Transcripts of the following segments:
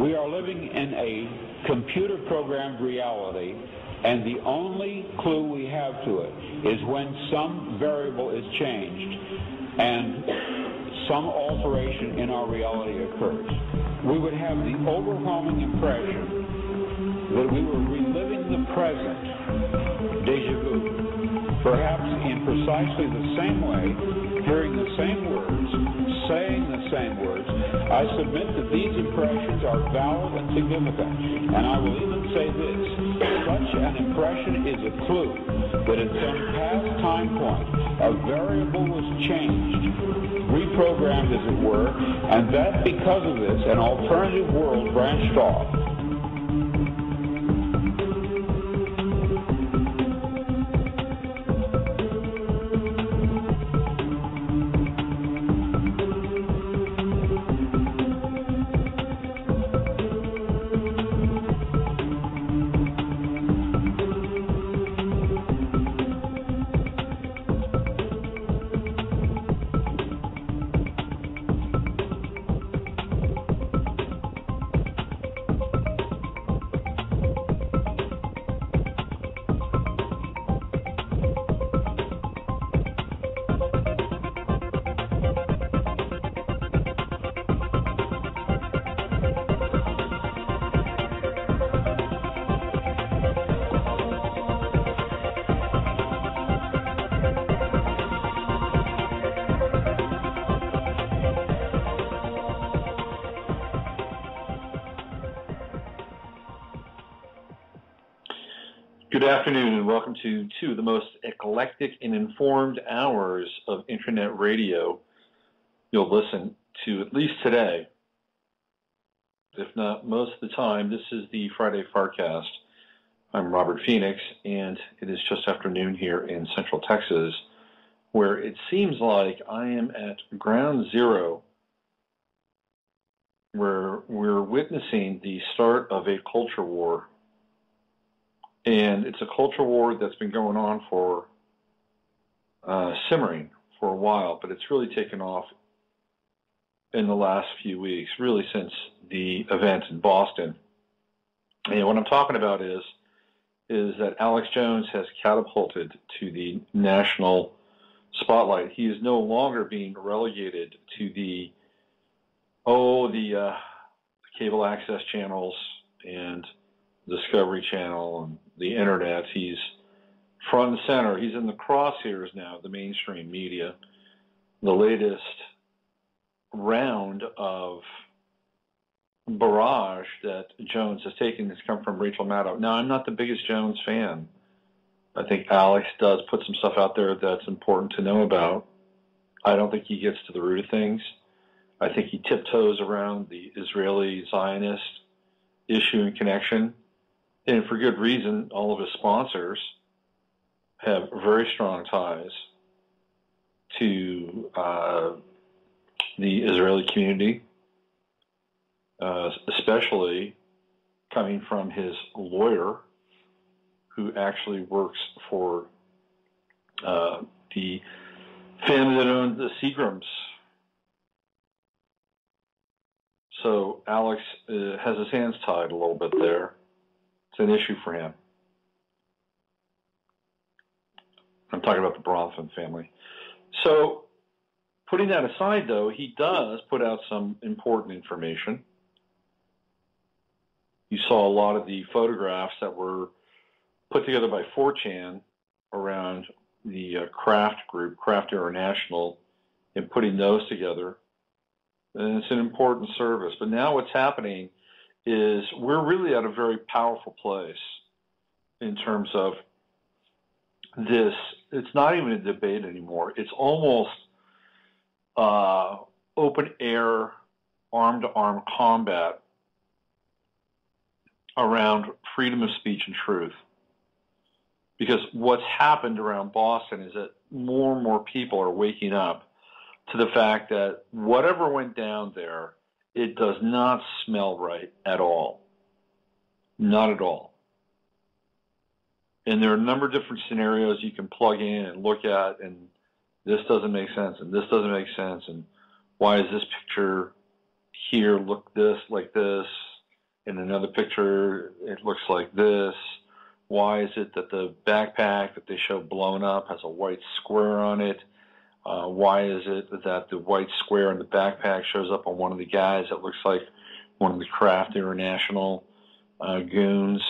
We are living in a computer-programmed reality, and the only clue we have to it is when some variable is changed and some alteration in our reality occurs. We would have the overwhelming impression that we were reliving the present, déjà vu, perhaps in precisely the same way, hearing the same words, saying the same words. I submit that these impressions are valid and significant, and I will even say this: such an impression is a clue that at some past time point a variable was changed, reprogrammed as it were, and that because of this an alternative world branched off. Good afternoon and welcome to two of the most eclectic and informed hours of internet radio you'll listen to at least today, if not most of the time. This is the Friday Farcast. I'm Robert Phoenix, and it is just afternoon here in Central Texas, where it seems like I am at ground zero, where we're witnessing the start of a culture war. And it's a culture war that's been going on for simmering for a while, but it's really taken off in the last few weeks, really since the event in Boston. And what I'm talking about is that Alex Jones has catapulted to the national spotlight. He is no longer being relegated to the cable access channels and Discovery Channel and the internet. He's front and center. He's in the crosshairs now, the mainstream media. The latest round of barrage that Jones has taken has come from Rachel Maddow. Now, I'm not the biggest Jones fan. I think Alex does put some stuff out there that's important to know about. I don't think he gets to the root of things. I think he tiptoes around the Israeli Zionist issue and connection. And for good reason. All of his sponsors have very strong ties to the Israeli community, especially coming from his lawyer, who actually works for the family that owned the Seagrams. So Alex has his hands tied a little bit there. It's an issue for him. I'm talking about the Bronfman family. So, putting that aside, though, he does put out some important information. You saw a lot of the photographs that were put together by 4chan around the Kraft group, Kraft International, and putting those together. And it's an important service. But now what's happening is we're really at a very powerful place in terms of this. It's not even a debate anymore. It's almost open air, arm-to-arm combat around freedom of speech and truth. Because what's happened around Boston is that more and more people are waking up to the fact that whatever went down there, it does not smell right at all. Not at all. And there are a number of different scenarios you can plug in and look at, and this doesn't make sense, and this doesn't make sense, and why is this picture here look this, like this? In another picture, it looks like this. Why is it that the backpack that they show blown up has a white square on it? Why is it that the white square in the backpack shows up on one of the guys that looks like one of the Kraft International goons?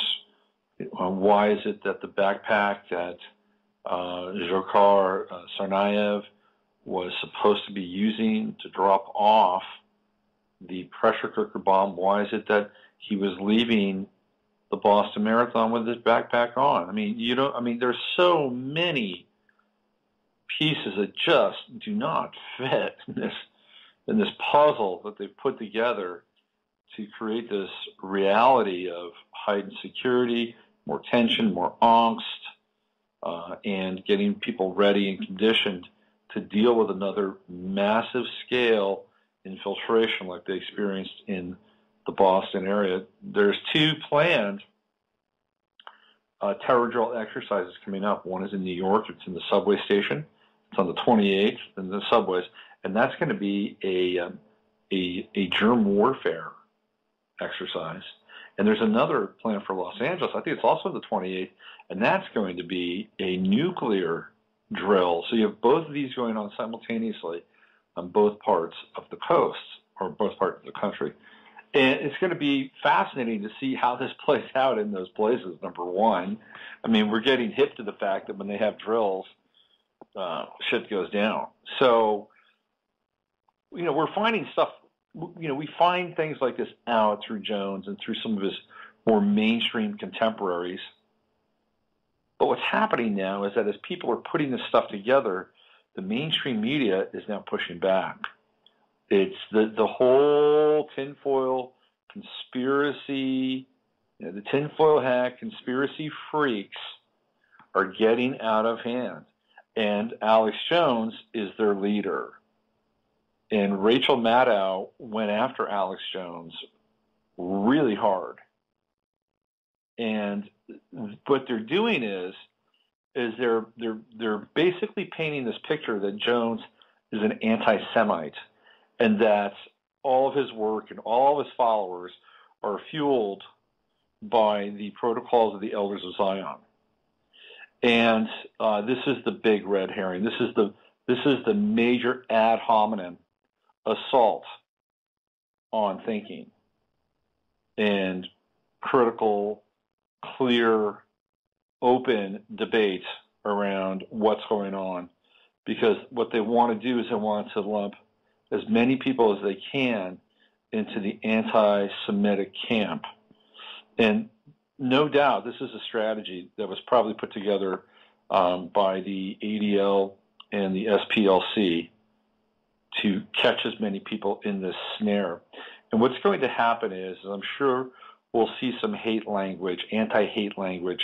Why is it that the backpack that Dzhokhar Tsarnaev was supposed to be using to drop off the pressure cooker bomb, why is it that he was leaving the Boston Marathon with his backpack on? I mean, there's so many pieces that just do not fit in this puzzle that they've put together to create this reality of heightened security, more tension, more angst, and getting people ready and conditioned to deal with another massive scale infiltration like they experienced in the Boston area. There's 2 planned terror drill exercises coming up. One is in New York. It's in the subway station. It's on the 28th in the subways, and that's going to be a germ warfare exercise. And there's another plan for Los Angeles. I think it's also the 28th, and that's going to be a nuclear drill. So you have both of these going on simultaneously on both parts of the coast, or both parts of the country. And it's going to be fascinating to see how this plays out in those places, number one. I mean, we're getting hip to the fact that when they have drills, shit goes down. So, we're finding stuff, we find things like this out through Jones and through some of his more mainstream contemporaries. But what's happening now is that as people are putting this stuff together, the mainstream media is now pushing back. It's the whole tinfoil conspiracy, the tinfoil hat conspiracy freaks are getting out of hand. And Alex Jones is their leader. And Rachel Maddow went after Alex Jones really hard. And what they're doing is they're basically painting this picture that Jones is an anti-Semite, and that all of his work and all of his followers are fueled by the protocols of the Elders of Zion. And this is the big red herring. This is the major ad hominem assault on thinking and critical, clear, open debate around what's going on. Because what they want to do is they want to lump as many people as they can into the anti-Semitic camp. And no doubt this is a strategy that was probably put together by the ADL and the SPLC to catch as many people in this snare. And what's going to happen is, I'm sure we'll see some hate language, anti-hate language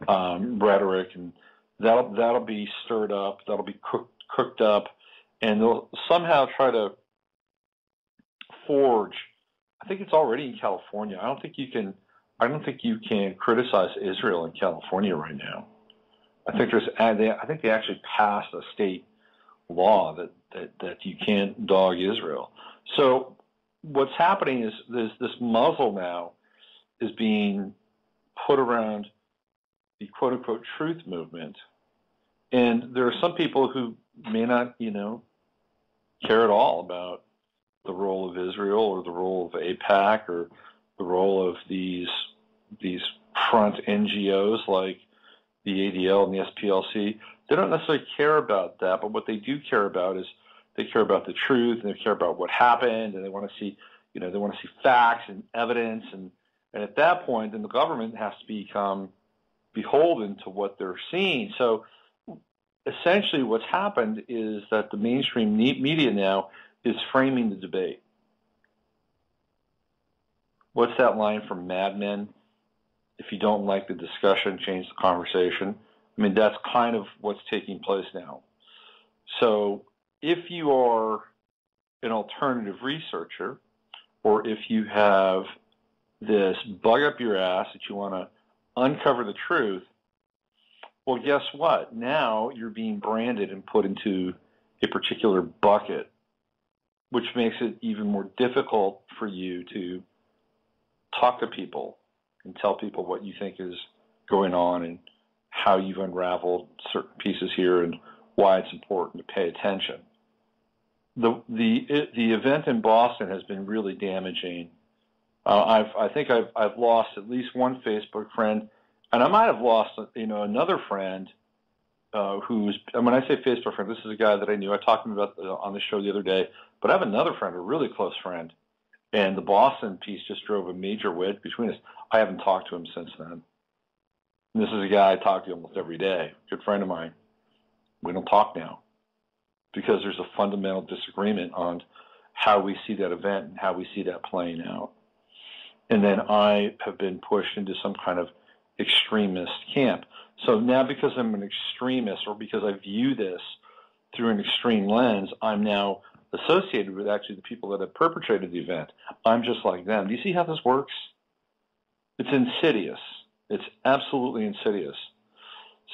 rhetoric, and that'll be stirred up, that'll be cooked up, and they'll somehow try to forge. I think it's already in California. I don't think you can criticize Israel in California right now. I think they actually passed a state law that you can't dog Israel. So what's happening is this muzzle now is being put around the quote-unquote truth movement. And there are some people who may not, care at all about the role of Israel or the role of AIPAC or the role of these front NGOs like the ADL and the SPLC. They don't necessarily care about that, but what they do care about is they care about the truth, and they care about what happened, and they want to see, they want to see facts and evidence, and at that point, then the government has to become beholden to what they're seeing. So essentially what's happened is that the mainstream media now is framing the debate. What's that line from Mad Men? If you don't like the discussion, change the conversation. I mean, that's kind of what's taking place now. So if you are an alternative researcher, or if you have this bug up your ass that you want to uncover the truth, well, guess what? Now you're being branded and put into a particular bucket, which makes it even more difficult for you to talk to people and tell people what you think is going on and how you've unraveled certain pieces here and why it's important to pay attention. The event in Boston has been really damaging. I think I've lost at least one Facebook friend, and I might have lost another friend who's, and when I say Facebook friend, this is a guy that I knew. I talked to him about on the show the other day, but I have another friend, a really close friend, and the Boston piece just drove a major wedge between us. I haven't talked to him since then. And this is a guy I talk to almost every day, good friend of mine. We don't talk now because there's a fundamental disagreement on how we see that event and how we see that playing out. And then I have been pushed into some kind of extremist camp. So now because I'm an extremist, or because I view this through an extreme lens, I'm now associated with actually the people that have perpetrated the event. I'm just like them. Do you see how this works? It's insidious. It's absolutely insidious.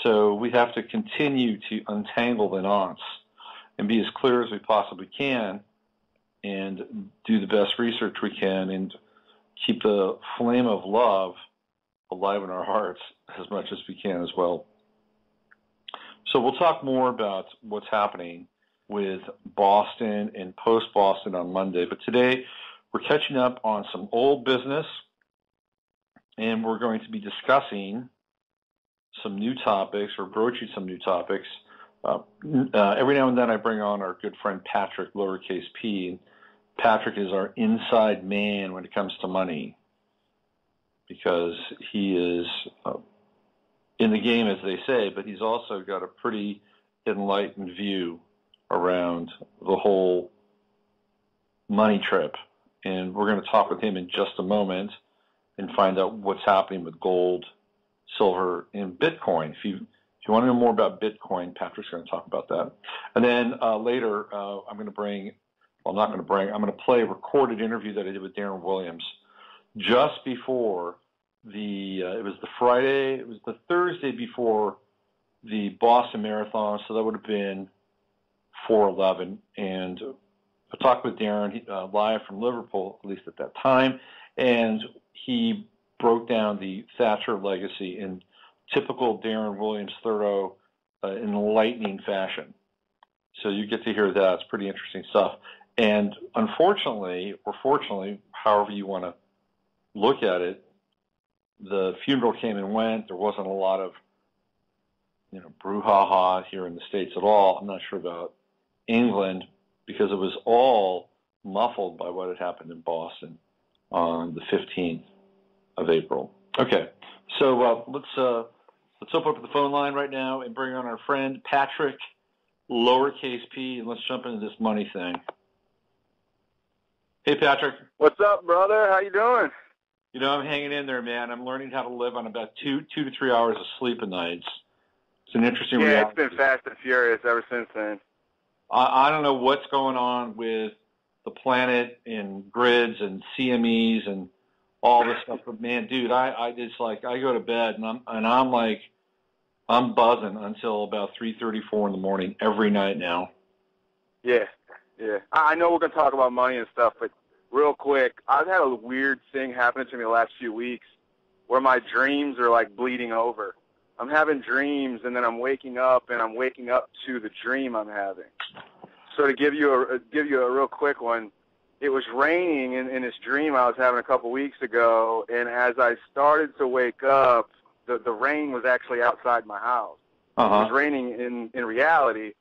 So we have to continue to untangle the knots and be as clear as we possibly can and do the best research we can and keep the flame of love alive in our hearts as much as we can as well. So we'll talk more about what's happening with Boston and post-Boston on Monday. But today we're catching up on some old business, and we're going to be discussing some new topics or broaching some new topics. Every now and then I bring on our good friend Patrick, lowercase p. Patrick is our inside man when it comes to money because he is in the game, as they say, but he's also got a pretty enlightened view around the whole money trip. And we're going to talk with him in just a moment and find out what's happening with gold, silver, and Bitcoin. If you want to know more about Bitcoin, Patrick's going to talk about that. And then later, I'm going to play a recorded interview that I did with Darren Williams just before it was the Thursday before the Boston Marathon, so that would have been 4/11. And I talked with Darren live from Liverpool, at least at that time, and he broke down the Thatcher legacy in typical Darren Williams thorough, enlightening fashion. So you get to hear that. It's pretty interesting stuff. And unfortunately, or fortunately, however you want to look at it, the funeral came and went. There wasn't a lot of, brouhaha here in the States at all. I'm not sure about England because it was all muffled by what had happened in Boston on the 15th of April. Okay, so let's open up the phone line right now and bring on our friend Patrick, lowercase p, and let's jump into this money thing. Hey, Patrick. What's up, brother? How you doing? I'm hanging in there, man. I'm learning how to live on about 2 to 3 hours of sleep a night. It's an interesting reality. Yeah, it's been fast and furious ever since then. I don't know what's going on with the planet and grids and CMEs and all this stuff, but man, dude, I go to bed and I'm buzzing until about 3:34 in the morning every night now. Yeah. I know we're gonna talk about money and stuff, but real quick, I've had a weird thing happen to me the last few weeks where my dreams are like bleeding over. I'm having dreams, and then I'm waking up, and I'm waking up to the dream I'm having. So to give you a real quick one, it was raining in this dream I was having a couple weeks ago, and as I started to wake up, the rain was actually outside my house. Uh-huh. It was raining in reality.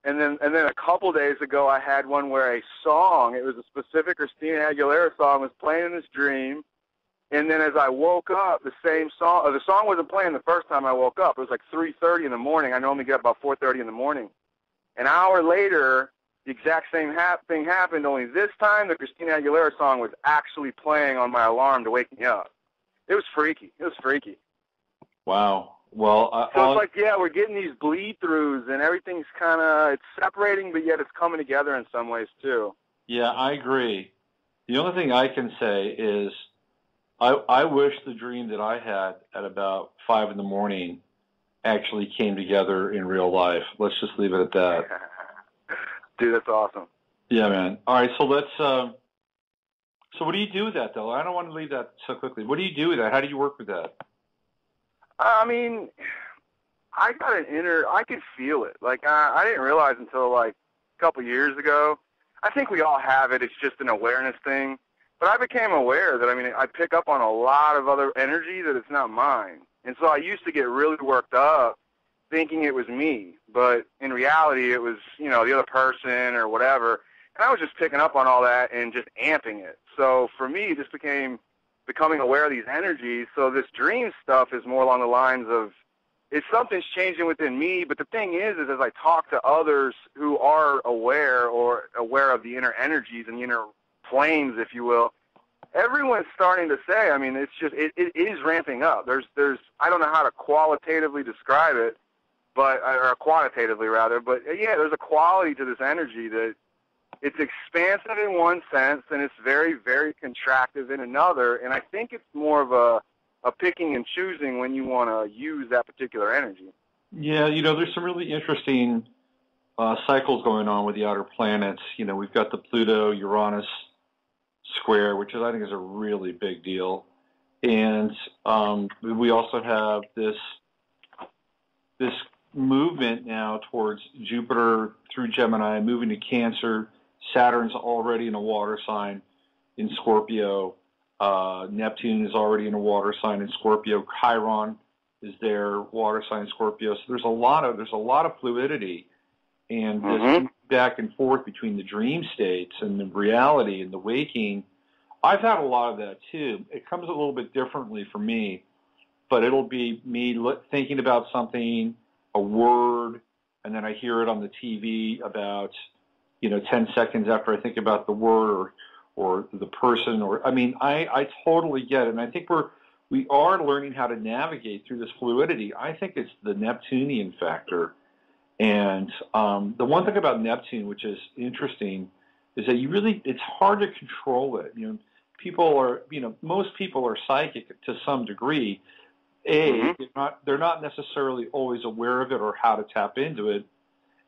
And then a couple days ago, I had one where a song, it was a specific Christina Aguilera song, was playing in this dream. And then as I woke up, the song wasn't playing the first time I woke up. It was like 3:30 in the morning. I normally get up about 4:30 in the morning. An hour later, the exact same thing happened, only this time the Christina Aguilera song was actually playing on my alarm to wake me up. It was freaky. Wow. Well, so it's like, yeah, we're getting these bleed-throughs, and everything's it's separating, but yet it's coming together in some ways, too. Yeah, I agree. The only thing I can say is I wish the dream that I had at about 5 in the morning actually came together in real life. Let's just leave it at that. Dude, that's awesome. Yeah, man. All right, so let's So what do you do with that, though? I don't want to leave that so quickly. What do you do with that? How do you work with that? I mean, I got I could feel it. Like, I didn't realize until, like, a couple years ago. I think we all have it. It's just an awareness thing. But I became aware that, I mean, I pick up on a lot of other energy that it's not mine. And so I used to get really worked up thinking it was me. But in reality, it was, the other person or whatever. And I was just picking up on all that and just amping it. So for me, it just becoming aware of these energies. So this dream stuff is more along the lines of, if something's changing within me, but the thing is as I talk to others who are aware of the inner energies and the inner planes, if you will, everyone's starting to say, I mean, it's just, it is ramping up. There's, I don't know how to qualitatively describe it, or quantitatively rather, but yeah, there's a quality to this energy that it's expansive in one sense and it's very, very contractive in another. And I think it's more of a picking and choosing when you want to use that particular energy. Yeah, there's some really interesting cycles going on with the outer planets. We've got the Pluto-Uranus square, which I think is a really big deal. And we also have this movement now towards Jupiter through Gemini, moving to Cancer. Saturn's already in a water sign in Scorpio. Neptune is already in a water sign in Scorpio. Chiron is there, water sign Scorpio. So there's a lot of fluidity, and this back and forth between the dream states and the reality and the waking. I've had a lot of that too. It comes a little bit differently for me, but it'll be me thinking about something, a word, and then I hear it on the TV about 10 seconds after I think about the word or the person, I totally get it. And I think we are learning how to navigate through this fluidity. I think it's the Neptunian factor. And the one thing about Neptune, which is interesting, is that it's hard to control it. Most people are psychic to some degree. They're not necessarily always aware of it or how to tap into it.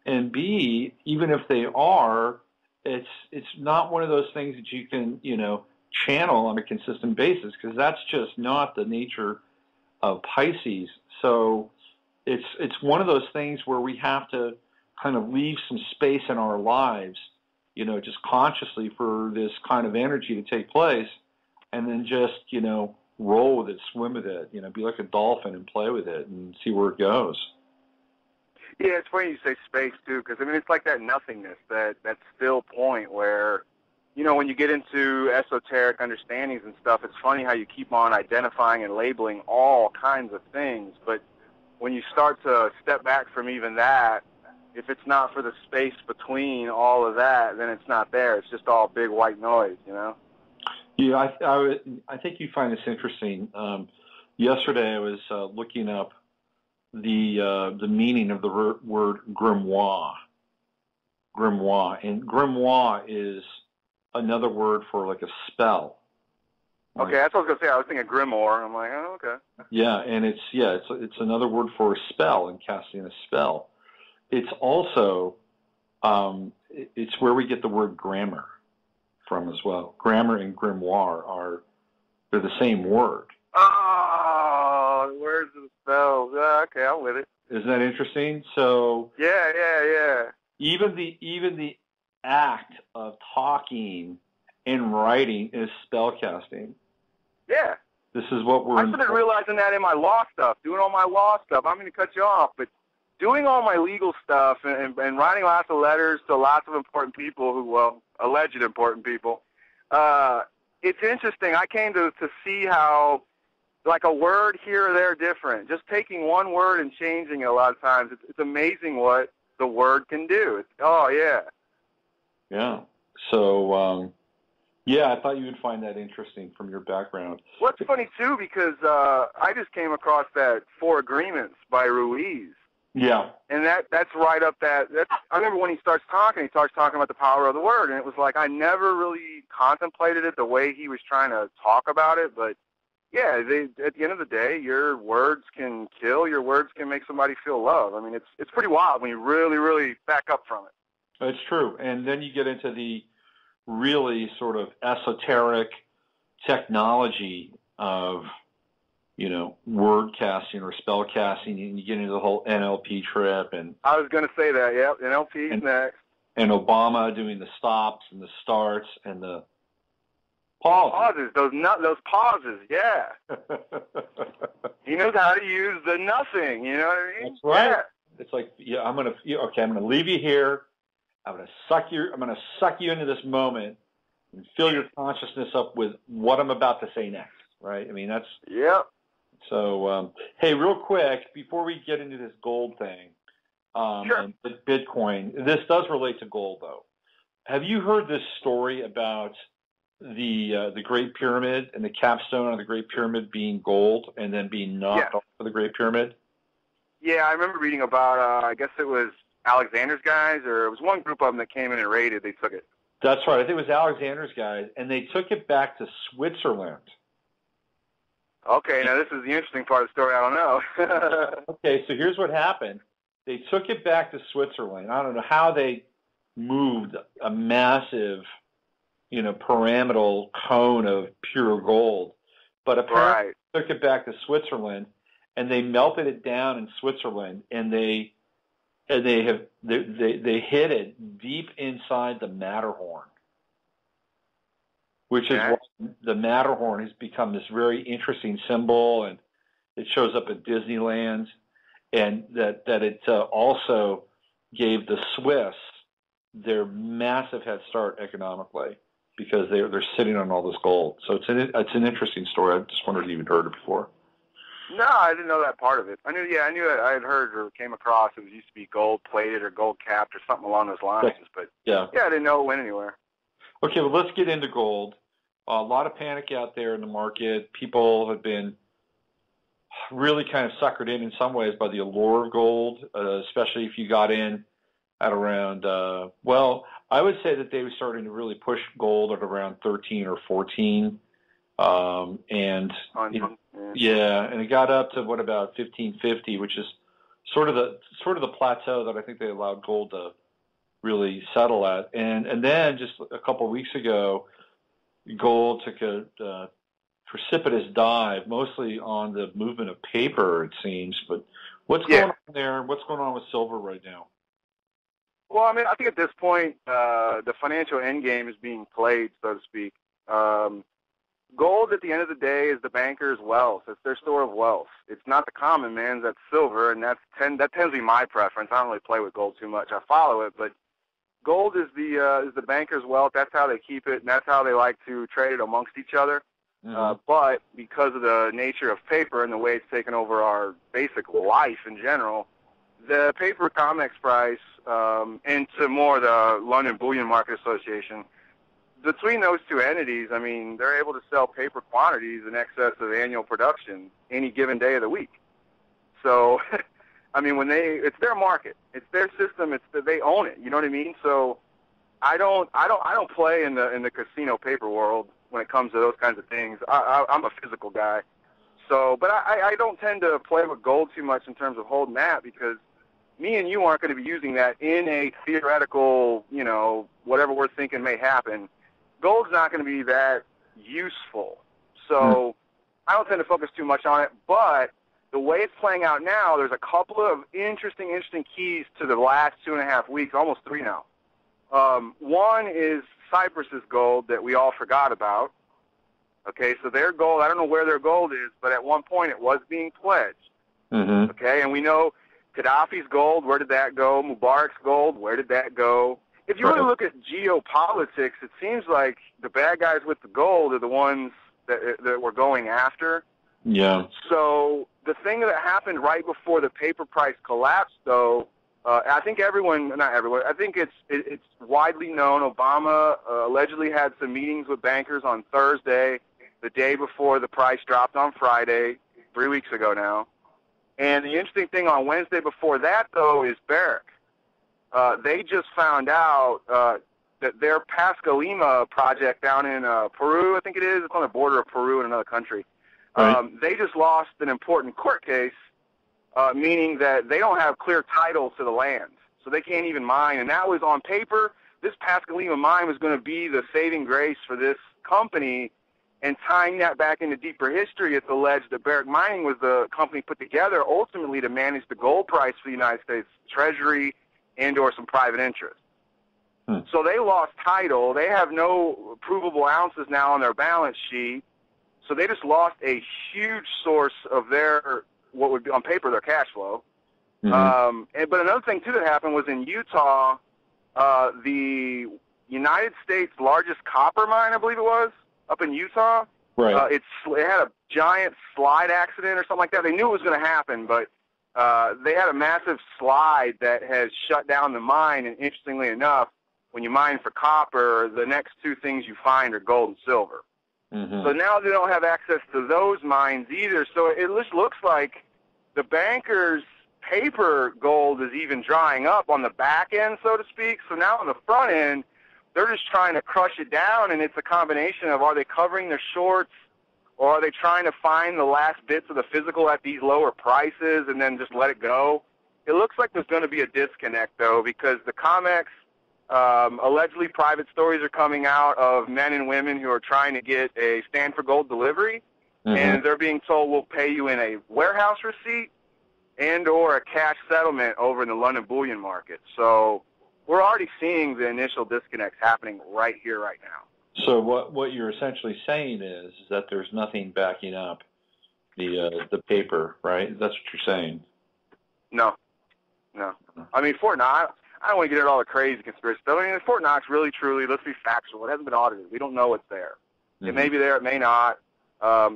And B, even if they are, it's not one of those things that you can, channel on a consistent basis, because that's just not the nature of Pisces. So it's one of those things where we have to kind of leave some space in our lives, just consciously for this kind of energy to take place, and then just, roll with it, swim with it, be like a dolphin and play with it and see where it goes. Yeah, it's funny you say space, too, because, it's like that nothingness, that still point where, when you get into esoteric understandings and stuff, it's funny how you keep on identifying and labeling all kinds of things, but when you start to step back from even that, if it's not for the space between all of that, then it's not there. It's just all big white noise, Yeah, I think you find this interesting. Yesterday I was looking up the meaning of the word grimoire. Grimoire. And grimoire is another word for like a spell. Okay, that's what I was going to say. I was thinking grimoire. I'm like, oh, okay. Yeah, and it's another word for a spell and casting a spell. It's also, it's where we get the word grammar from as well. Grammar and grimoire they're the same word. Oh, where's the spells? Okay, I'm with it. Isn't that interesting? So yeah. Even the act of talking and writing is spell casting. Yeah. This is what we're. I started realizing that in my law stuff, doing all my law stuff. I'm going to cut you off, but doing all my legal stuff and writing lots of letters to lots of important people alleged important people. It's interesting. I came to see how, like, a word here or there different. Just taking one word and changing it a lot of times. It's amazing what the word can do. Yeah. So, I thought you would find that interesting from your background. What's funny, too, because I just came across that Four Agreements by Ruiz. Yeah. And that's right up I remember when he starts talking about the power of the word, and it was like I never really contemplated it the way he was trying to talk about it, but yeah, at the end of the day, your words can kill, your words can make somebody feel love. It's pretty wild when you really, really back up from it. It's true. And then you get into the really sort of esoteric technology of, word casting or spell casting, and you get into the whole NLP trip. And I was going to say that, yep, NLP's next. And Obama doing the stops and the starts and the pauses. Those pauses, yeah. He knows how to use the nothing, you know what I mean? That's right. Yeah. It's like, I'm going to leave you here. I'm going to suck you into this moment and fill your consciousness up with what I'm about to say next, right? I mean, that's... Yep. So, hey, real quick, before we get into this gold thing, sure. and Bitcoin, this does relate to gold, though. Have you heard this story about the Great Pyramid and the capstone on the Great Pyramid being gold and then being knocked off of the Great Pyramid? Yeah, I remember reading about, I guess it was Alexander's guys, or it was one group of them that came in and raided. They took it. That's right. I think it was Alexander's guys, and they took it back to Switzerland. Okay, now this is the interesting part of the story. I don't know. Okay, so here's what happened. They took it back to Switzerland. I don't know how they moved a massive, pyramidal cone of pure gold, but apparently they took it back to Switzerland, and they melted it down in Switzerland, and they hid it deep inside the Matterhorn, which is why the Matterhorn has become this very interesting symbol, and it shows up at Disneyland, and that it also gave the Swiss their massive head start economically because they're sitting on all this gold. So it's an interesting story. I just wondered if you had heard it before. No, I didn't know that part of it. I knew I had heard or came across it used to be gold plated or gold capped or something along those lines, but I didn't know it went anywhere. Okay, well, let's get into gold. A lot of panic out there in the market. People have been really kind of suckered in some ways by the allure of gold, especially if you got in at around, I would say that they were starting to really push gold at around 13 or 14. And it got up to what about 1550, which is sort of the plateau that I think they allowed gold to really settle at. And then just a couple of weeks ago, gold took a precipitous dive, mostly on the movement of paper, it seems. But what's going on there? What's going on with silver right now? Well, I mean, I think at this point, the financial end game is being played, so to speak. Gold, at the end of the day, is the banker's wealth. It's their store of wealth. It's not the common man's. That's silver, and that tends to be my preference. I don't really play with gold too much. I follow it, but gold is the banker's wealth. That's how they keep it, and that's how they like to trade it amongst each other. Mm-hmm. But because of the nature of paper and the way it's taken over our basic life in general, the paper COMEX price and to more the London Bullion Market Association, between those two entities, I mean, they're able to sell paper quantities in excess of annual production any given day of the week. So, I mean, it's their market, it's their system, they own it. You know what I mean? So, I don't play in the casino paper world when it comes to those kinds of things. I'm a physical guy. So, but I don't tend to play with gold too much in terms of holding that because me and you aren't going to be using that in a theoretical, whatever we're thinking may happen. Gold's not going to be that useful. So I don't tend to focus too much on it. But the way it's playing out now, there's a couple of interesting keys to the last 2.5 weeks, almost 3 now. One is Cyprus's gold that we all forgot about. Okay, so their gold, I don't know where their gold is, but at one point it was being pledged. Mm-hmm. Okay, and we know Gaddafi's gold, where did that go? Mubarak's gold, where did that go? If you really look at geopolitics, it seems like the bad guys with the gold are the ones that we're going after. Yeah. So the thing that happened right before the paper price collapsed, though, I think not everyone, I think it's widely known. Obama allegedly had some meetings with bankers on Thursday, the day before the price dropped on Friday, 3 weeks ago now. And the interesting thing on Wednesday before that, though, is Barrick. They just found out that their Pascalima project down in Peru, I think it is, it's on the border of Peru and another country, they just lost an important court case, meaning that they don't have clear title to the land. So they can't even mine. And that was on paper. this Pascagoula mine was going to be the saving grace for this company. And tying that back into deeper history, it's alleged that Barrick Mining was the company put together ultimately to manage the gold price for the United States Treasury and or some private interests. So they lost title. They have no provable ounces now on their balance sheet. So they just lost a huge source of their, what would be on paper, their cash flow. But another thing, too, that happened was in Utah, the United States' largest copper mine, I believe it was, up in Utah. Right. It had a giant slide accident or something like that. They knew it was going to happen, but they had a massive slide that has shut down the mine. And interestingly enough, when you mine for copper, the next two things you find are gold and silver. So now they don't have access to those mines either. So it just looks like the bankers' paper gold is even drying up on the back end, so to speak. So now on the front end, they're just trying to crush it down, and it's a combination of, are they covering their shorts, or are they trying to find the last bits of the physical at these lower prices and then just let it go? It looks like there's going to be a disconnect, though, because the COMEX, allegedly private stories are coming out of men and women who are trying to get a Stand for Gold delivery, and they're being told, we'll pay you in a warehouse receipt and or a cash settlement over in the London bullion market. So we're already seeing the initial disconnects happening right here, right now. So what you're essentially saying is that there's nothing backing up the paper, right? That's what you're saying. No. I mean, Fort Knox, I don't want to get into all the crazy conspiracy stuff. I mean, Fort Knox, really, truly, let's be factual. It hasn't been audited. We don't know what's there. It may be there. It may not.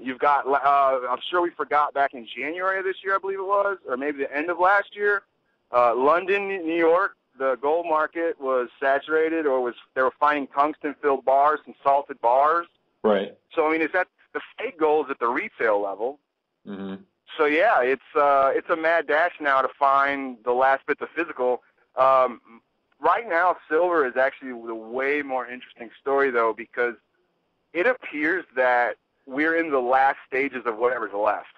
You've got, I'm sure we forgot back in January of this year, I believe it was, or maybe the end of last year, London, New York, the gold market was saturated, or they were finding tungsten-filled bars and salted bars. Right. So I mean, it's at the fake gold's at the retail level. So yeah, it's a mad dash now to find the last bits of physical. Right now, silver is actually the way more interesting story, though, because it appears that we're in the last stages of whatever's left.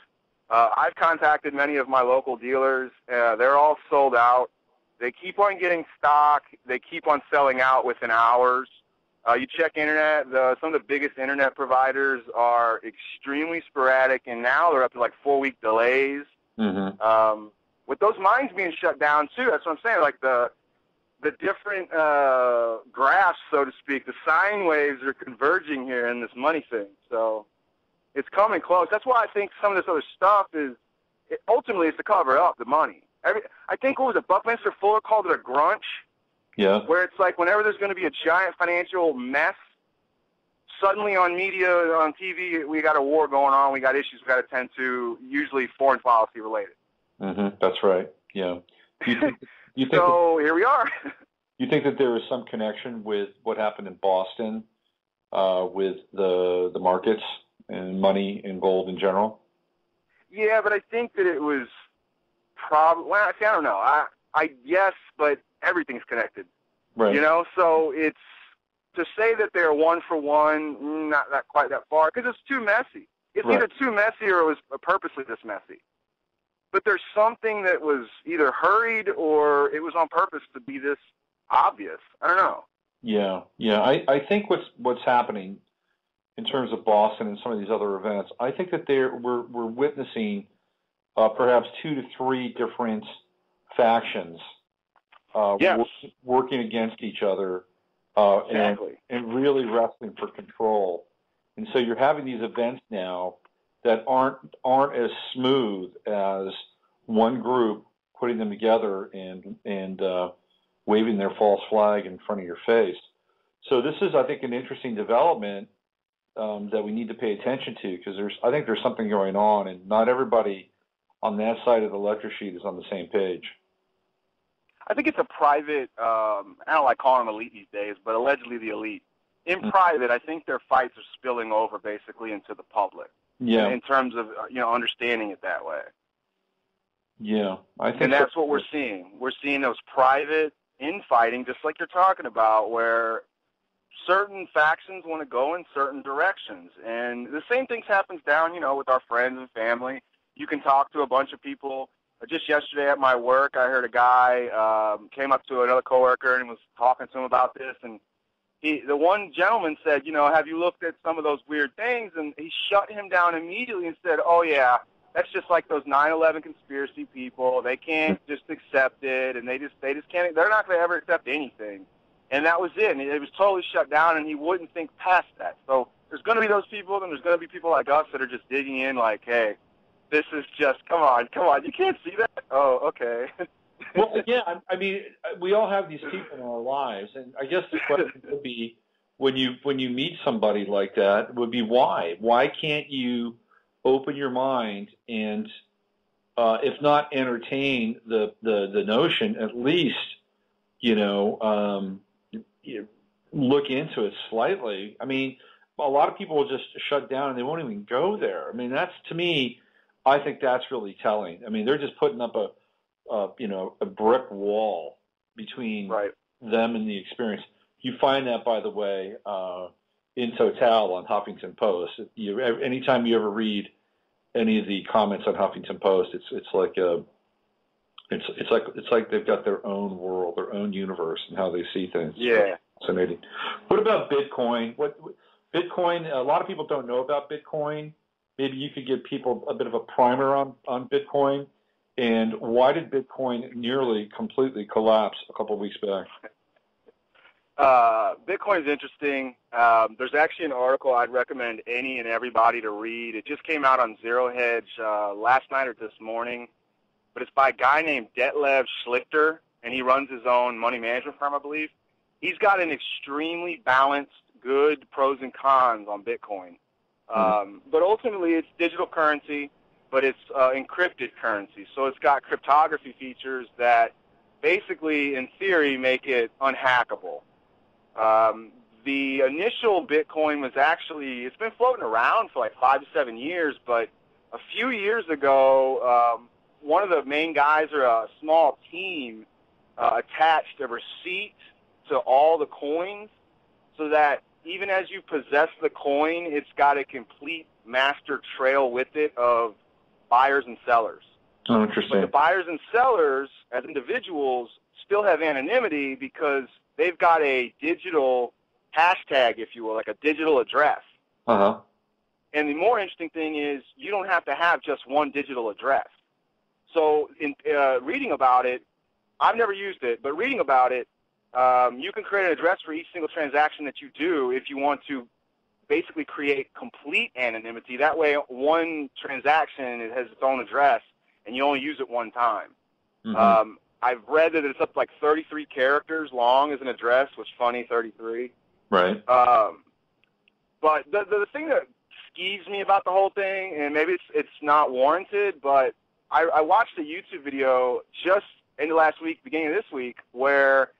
I've contacted many of my local dealers. They're all sold out. They keep on getting stock. They keep on selling out within hours. You check internet, some of the biggest internet providers are extremely sporadic, and now they're up to like 4-week delays. With those mines being shut down, too, that's what I'm saying, like the different graphs, so to speak, the sine waves are converging here in this money thing. So it's coming close. That's why I think some of this other stuff ultimately is to cover up the money. I think, what was it, Buckminster Fuller called it a grunch? Yeah. Where it's like whenever there's going to be a giant financial mess, suddenly on media, on TV, we got a war going on, we got issues we got to tend to, usually foreign policy related. That's right, yeah. Do you think so here we are. You think that there is some connection with what happened in Boston with the markets and money and gold in general? Yeah, but I think that it was well, I don't know. I guess, but everything's connected. Right. You know, so it's to say that they're one for one, not quite that far, because it's too messy. It's either too messy or it was purposely this messy. But there's something that was either hurried or it was on purpose to be this obvious. I don't know. Yeah. I think what's happening in terms of Boston and some of these other events, I think that we're witnessing perhaps 2 to 3 different factions working against each other and really wrestling for control. And so you're having these events now that aren't as smooth as one group putting them together and waving their false flag in front of your face. So this is, I think, an interesting development that we need to pay attention to, because I think there's something going on, and not everybody on that side of the ledger sheet is on the same page. I think it's a private, I don't like calling them elite these days, but allegedly the elite. In private, I think their fights are spilling over basically into the public. Yeah. In terms of, understanding it that way. Yeah. I think and that's what we're seeing. We're seeing those private infighting, just like you're talking about, where certain factions want to go in certain directions. And the same thing happens down, with our friends and family. You can talk to a bunch of people just yesterday at my work, I heard a guy came up to another coworker and was talking to him about this, and the one gentleman said, have you looked at some of those weird things? And he shut him down immediately and said, oh, yeah, that's just like those 9/11 conspiracy people. They can't just accept it, and they just can't. They're not going to ever accept anything. And that was it. And it was totally shut down, and he wouldn't think past that. So there's going to be those people, and there's going to be people like us that are just digging in like, hey, this is just, come on, you can't see that? Oh, okay. Well, yeah, I mean, we all have these people in our lives, and I guess the question would be, when you meet somebody like that, would be why? Why can't you open your mind and, if not entertain the notion, at least, look into it slightly? I mean, a lot of people will just shut down and they won't even go there. I mean, that's, to me, I think that's really telling. I mean, they're just putting up a brick wall between them and the experience. You find that, by the way, in Total on Huffington Post. Anytime you ever read any of the comments on Huffington Post, it's like they've got their own world, their own universe, and how they see things. Yeah, fascinating. What about Bitcoin? Bitcoin? A lot of people don't know about Bitcoin. Maybe you could give people a bit of a primer on Bitcoin. And why did Bitcoin nearly completely collapse a couple of weeks back? Bitcoin is interesting. There's actually an article I'd recommend any and everybody to read. It just came out on Zero Hedge last night or this morning. But it's by a guy named Detlef Schlichter, and he runs his own money management firm, I believe. He's got an extremely balanced, good pros and cons on Bitcoin. But ultimately, it's digital currency, but it's encrypted currency. So it's got cryptography features that basically, in theory, make it unhackable. The initial Bitcoin was actually, it's been floating around for like 5 to 7 years, but a few years ago, one of the main guys or a small team attached a receipt to all the coins so that even as you possess the coin, it's got a complete master trail with it of buyers and sellers. Oh, interesting. But the buyers and sellers, as individuals, still have anonymity because they've got a digital hashtag, if you will, like a digital address. Uh-huh. And the more interesting thing is you don't have to have just one digital address. So in reading about it, I've never used it, but reading about it, you can create an address for each single transaction that you do if you want to basically create complete anonymity. That way, one transaction has its own address, and you only use it one time. Mm-hmm. I've read that it's up to like 33 characters long as an address, which is funny, 33. Right. But the thing that skeeves me about the whole thing, and maybe it's not warranted, but I watched a YouTube video just in the last week, beginning of this week, where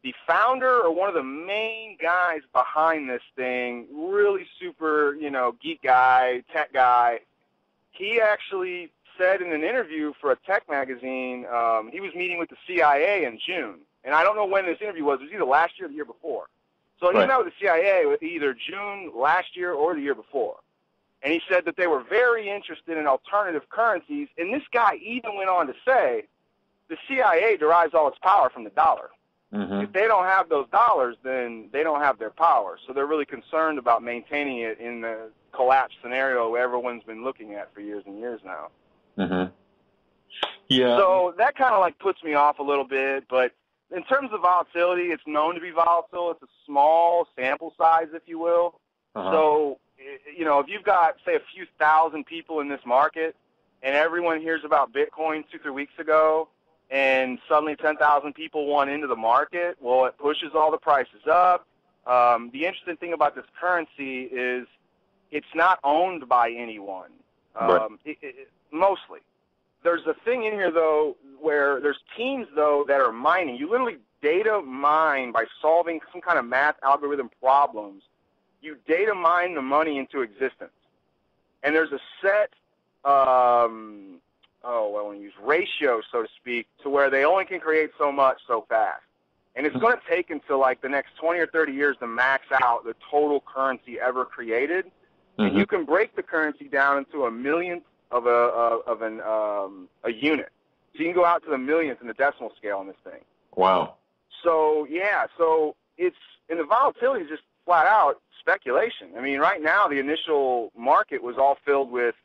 the founder or one of the main guys behind this thing, really super, geek guy, tech guy, he actually said in an interview for a tech magazine, he was meeting with the CIA in June. And I don't know when this interview was. It was either last year or the year before. So he met with the CIA either June last year or the year before. And he said that they were very interested in alternative currencies. And this guy even went on to say the CIA derives all its power from the dollar. Mm-hmm. If they don't have those dollars, then they don't have their power. So they're really concerned about maintaining it in the collapse scenario everyone's been looking at for years and years now. Mm-hmm. Yeah. So that kind of like puts me off a little bit. But in terms of volatility, it's known to be volatile. It's a small sample size, if you will. Uh-huh. So, if you've got, say, a few thousand people in this market and everyone hears about Bitcoin 2-3 weeks ago, and suddenly 10,000 people want into the market, well, it pushes all the prices up. The interesting thing about this currency is it's not owned by anyone, mostly. There's a thing in here, though, where there's teams, though, that are mining. You literally data mine by solving some kind of math algorithm problems. You data mine the money into existence. And there's a set ratio, so to speak, to where they only can create so much so fast. And it's going to take until like the next 20 or 30 years to max out the total currency ever created. Mm-hmm. And you can break the currency down into a millionth of a unit. So you can go out to the millionth in the decimal scale on this thing. Wow. So, yeah, and the volatility is just flat out speculation. I mean, right now the initial market was all filled with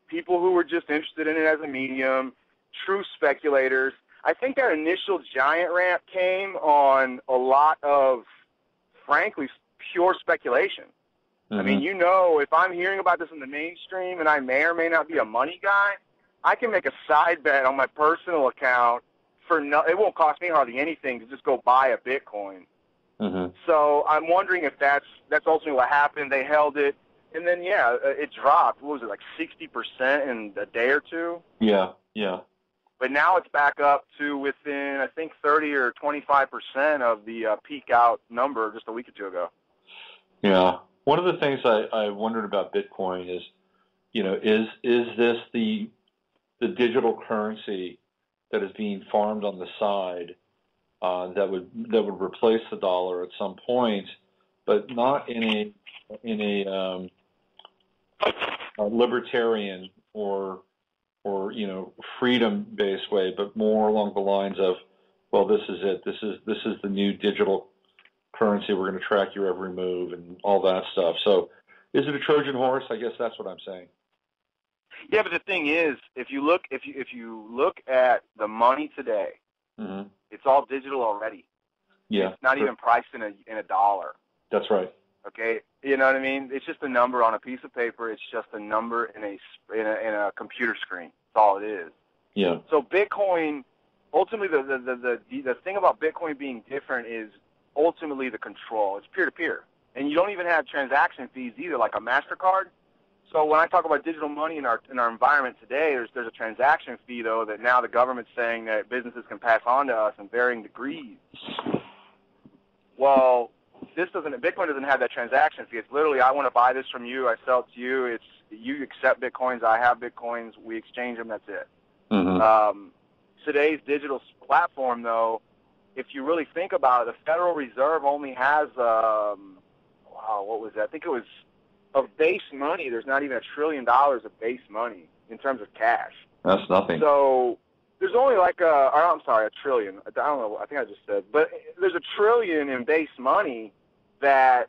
people who were just interested in it as a medium, true speculators. I think that initial giant ramp came on a lot of, frankly, pure speculation. I mean, if I'm hearing about this in the mainstream and I may or may not be a money guy, I can make a side bet on my personal account it won't cost me hardly anything to just go buy a Bitcoin. So I'm wondering if that's ultimately what happened. They held it, and then, it dropped. What was it, like 60% in a day or two? Yeah. But now it's back up to within, I think, 30 or 25% of the peak out number just a week or two ago. Yeah. One of the things I wondered about Bitcoin is, is this the digital currency that is being farmed on the side that would replace the dollar at some point, but not in a libertarian or freedom-based way, but more along the lines of, well, this is it. This is the new digital currency. We're going to track your every move and all that stuff. So, is it a Trojan horse? I guess that's what I'm saying. Yeah, but the thing is, if you look at the money today, it's all digital already. Yeah, it's not even priced in a dollar. That's right. Okay, you know what I mean? It's just a number on a piece of paper. It's just a number in a computer screen. That's all it is. Yeah. So Bitcoin, ultimately, the thing about Bitcoin being different is ultimately the control. It's peer-to-peer, and you don't even have transaction fees either, like a MasterCard. So when I talk about digital money in our environment today, there's a transaction fee, though, that now the government's saying that businesses can pass on to us in varying degrees. Well, Bitcoin doesn't have that transaction fee. It's literally, I want to buy this from you, I sell it to you. It's you accept Bitcoins, I have Bitcoins, we exchange them, that's it. Today's digital platform, though, if you really think about it, the Federal Reserve only has, what was that? I think it was, of base money, there's not even $1 trillion of base money in terms of cash. That's nothing. So there's only $1 trillion. I don't know. I think I just said. But there's $1 trillion in base money that's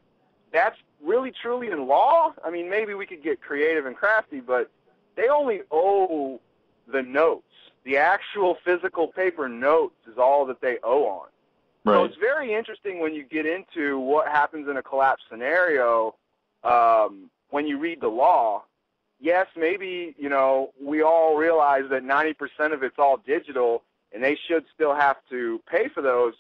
really truly in law. I mean, maybe we could get creative and crafty, but they only owe the notes. The actual physical paper notes is all that they owe on. Right. So it's very interesting when you get into what happens in a collapse scenario. When you read the law, yes, maybe, we all realize that 90% of it's all digital and they should still have to pay for those.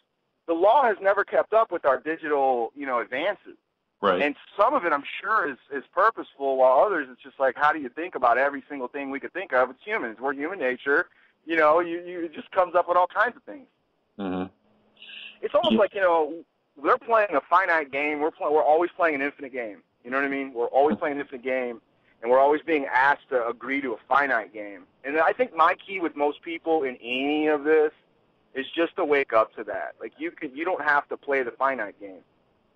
The law has never kept up with our digital, advances. Right. And some of it, I'm sure, is purposeful, while others, it's just like, how do you think about every single thing we could think of? It's humans. We're human nature. It just comes up with all kinds of things. It's almost like, they're playing a finite game. We're always playing an infinite game. You know what I mean? We're always playing an infinite game, and we're always being asked to agree to a finite game. And I think my key with most people in any of this is just to wake up to that. Like, you don't have to play the finite game.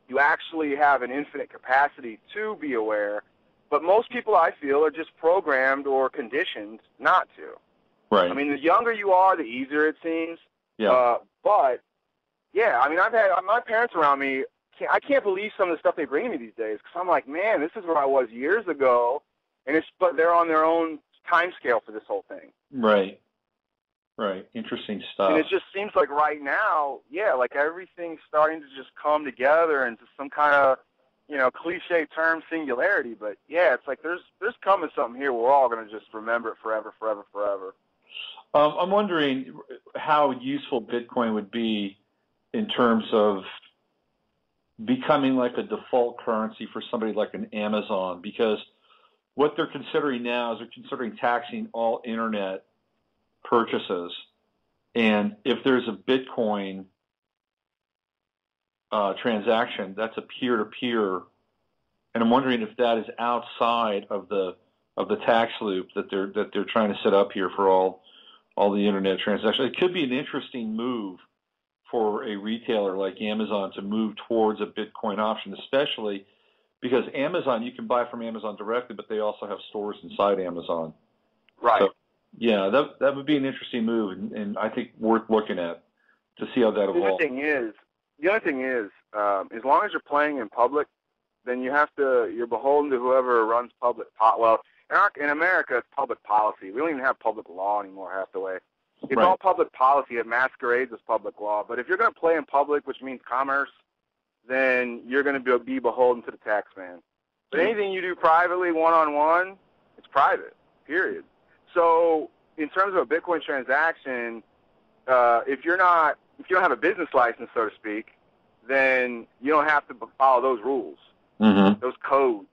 You actually have an infinite capacity to be aware, but most people, I feel, are just programmed or conditioned not to. Right. I mean, the younger you are, the easier it seems. Yeah. But, yeah, I mean, I've had my parents around me. I can't believe some of the stuff they bring me these days, because I'm like, man, this is where I was years ago, but they're on their own time scale for this whole thing. Right. Interesting stuff. And it just seems like right now, like everything's starting to just come together into some kind of, cliche term singularity. But it's like there's coming something here. We're all going to just remember it forever. I'm wondering how useful Bitcoin would be in terms of becoming like a default currency for somebody like an Amazon, because what they're considering now is they're considering taxing all internet purchases. And if there's a Bitcoin transaction, that's a peer-to-peer. And I'm wondering if that is outside of the tax loop that they're trying to set up here for all the internet transactions. It could be an interesting move for a retailer like Amazon to move towards a Bitcoin option, especially because Amazon, you can buy from Amazon directly, but they also have stores inside Amazon. Right. Yeah, that would be an interesting move, and I think worth looking at to see how that evolves. The other thing is, as long as you're playing in public, then you're beholden to whoever runs public. Well, in America, it's public policy. We don't even have public law anymore half the way. It's all public policy. It masquerades as public law. But if you're going to play in public, which means commerce, then you're going to be beholden to the tax man. But anything you do privately, one-on-one, it's private, period. So in terms of a Bitcoin transaction, if you don't have a business license, so to speak, then you don't have to follow those rules, those codes.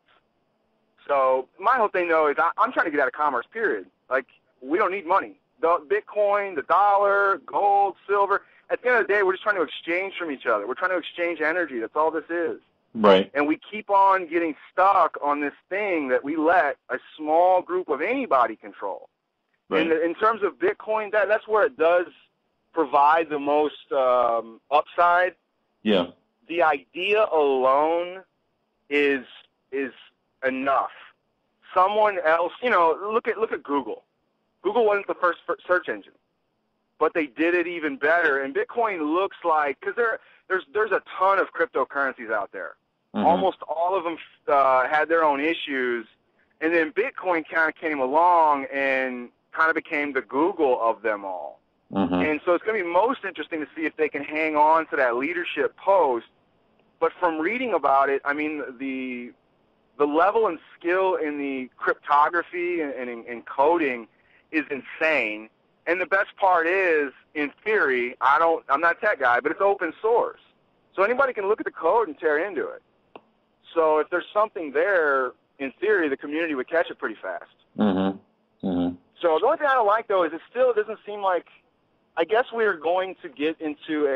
So my whole thing, though, is I'm trying to get out of commerce, period. Like, we don't need money. The Bitcoin, the dollar, gold, silver, at the end of the day, we're just trying to exchange from each other. We're trying to exchange energy. That's all this is. Right. And we keep on getting stuck on this thing that we let a small group of anybody control. Right. And in terms of Bitcoin, that's where it does provide the most upside. Yeah. The idea alone is enough. Someone else, look at Google. Google wasn't the first search engine, but they did it even better. And Bitcoin looks like, because there's a ton of cryptocurrencies out there. Almost all of them had their own issues, and then Bitcoin kind of came along and kind of became the Google of them all. And so it's going to be most interesting to see if they can hang on to that leadership post. But from reading about it, I mean, the level and skill in the cryptography and in coding is insane. And the best part is, in theory, I'm not a tech guy, but it's open source. So anybody can look at the code and tear into it. So if there's something there, in theory, the community would catch it pretty fast. So the only thing I don't like, though, is it still doesn't seem like, I guess we're going to get into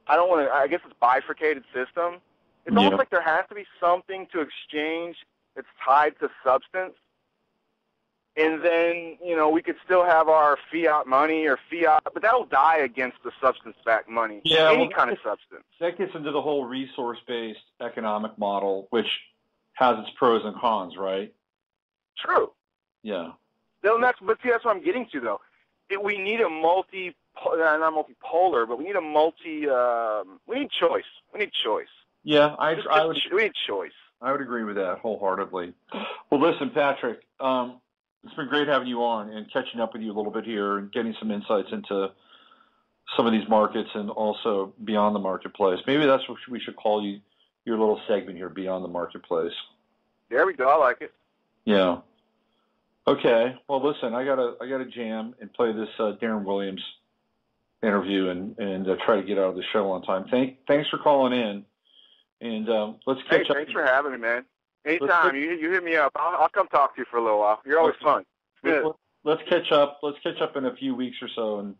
I guess it's bifurcated system. It's almost like there has to be something to exchange that's tied to substance. And then, we could still have our fiat money or fiat, but that'll die against the substance-backed money, any kind of substance. That gets into the whole resource-based economic model, which has its pros and cons, right? True. Yeah. But see, that's what I'm getting to, though. We need a not multipolar, but we need we need choice. We need choice. Yeah, we need choice. I would agree with that wholeheartedly. Well, listen, Patrick, it's been great having you on and catching up with you a little bit here and getting some insights into some of these markets and also beyond the marketplace. Maybe that's what we should call your little segment here, Beyond the Marketplace. There we go. I like it. Yeah. Okay. Well, listen, I gotta jam and play this Darren Williams interview and try to get out of the show on time. Thanks for calling in, and let's catch up. Thanks for having me, man. Anytime you hit me up, I'll come talk to you for a little while. You're always fun. Good. Let's catch up. Let's catch up in a few weeks or so and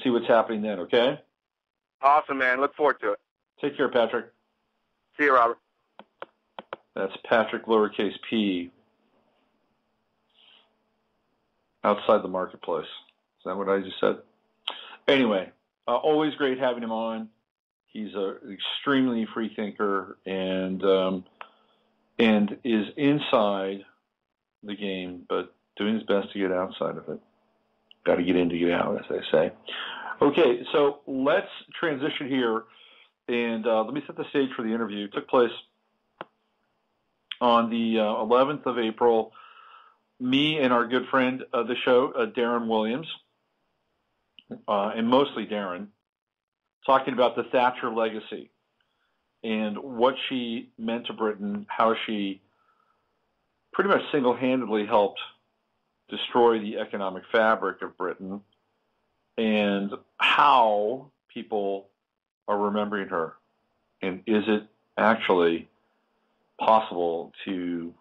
see what's happening then. Okay. Awesome, man. Look forward to it. Take care, Patrick. See you, Robert. That's Patrick, lowercase p. Outside the marketplace. Is that what I just said? Anyway, always great having him on. He's an extremely free thinker and is inside the game, but doing his best to get outside of it. Got to get in to get out, as they say. Okay, so let's transition here, and let me set the stage for the interview. It took place on the 11th of April. Me and our good friend of the show, Darren Williams, and mostly Darren, talking about the Thatcher legacy and what she meant to Britain, how she pretty much single-handedly helped destroy the economic fabric of Britain, and how people are remembering her. And is it actually possible to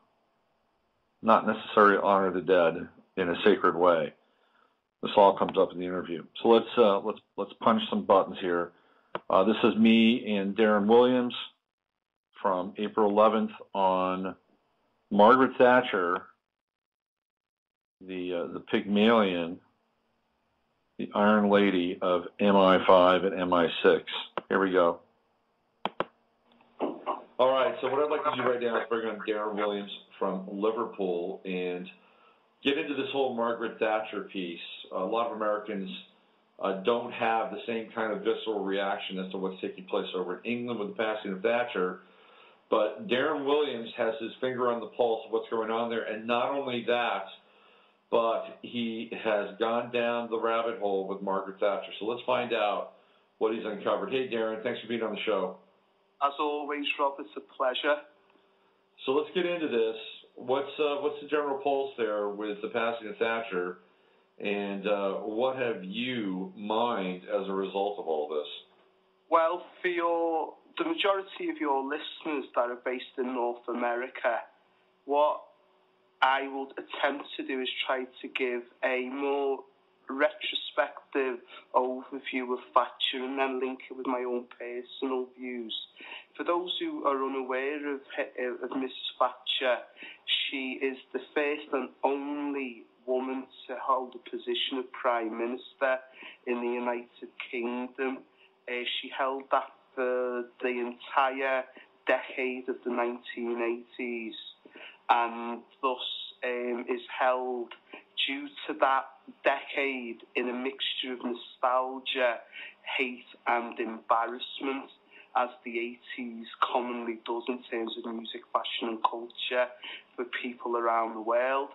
not necessarily honor the dead in a sacred way? This all comes up in the interview. So let's punch some buttons here. This is me and Darren Williams from April 11th on Margaret Thatcher, the Pygmalion, the Iron Lady of MI5 and MI6. Here we go. All right, so what I'd like to do right now is bring on Darren Williams from Liverpool, and get into this whole Margaret Thatcher piece. A lot of Americans don't have the same kind of visceral reaction as to what's taking place over in England with the passing of Thatcher. But Darren Williams has his finger on the pulse of what's going on there. And not only that, but he has gone down the rabbit hole with Margaret Thatcher. So let's find out what he's uncovered. Hey, Darren, thanks for being on the show. As always, Rob, it's a pleasure. So let's get into this. What's the general pulse there with the passing of Thatcher, and what have you mined as a result of all this? Well, for the majority of your listeners that are based in North America, what I will attempt to do is try to give a more retrospective overview of Thatcher and then link it with my own personal views. For those who are unaware of Mrs. Thatcher, she is the first and only woman to hold the position of Prime Minister in the United Kingdom. She held that for the entire decade of the 1980s, and thus is held due to that decade in a mixture of nostalgia, hate and embarrassment, as the 80s commonly does in terms of music, fashion and culture for people around the world.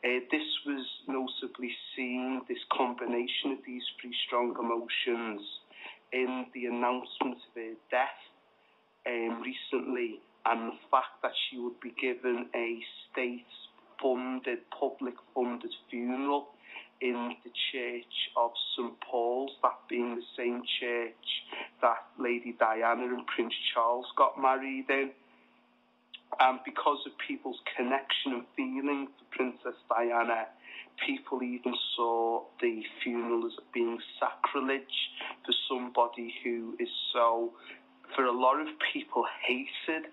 This was notably seen, this combination of these three strong emotions, in the announcement of her death recently, and the fact that she would be given a state-funded, public-funded funeral in the Church of St. Paul's, that being the same church that Lady Diana and Prince Charles got married in. And because of people's connection and feeling for Princess Diana, people even saw the funeral as being sacrilege for somebody who is so, for a lot of people, hated.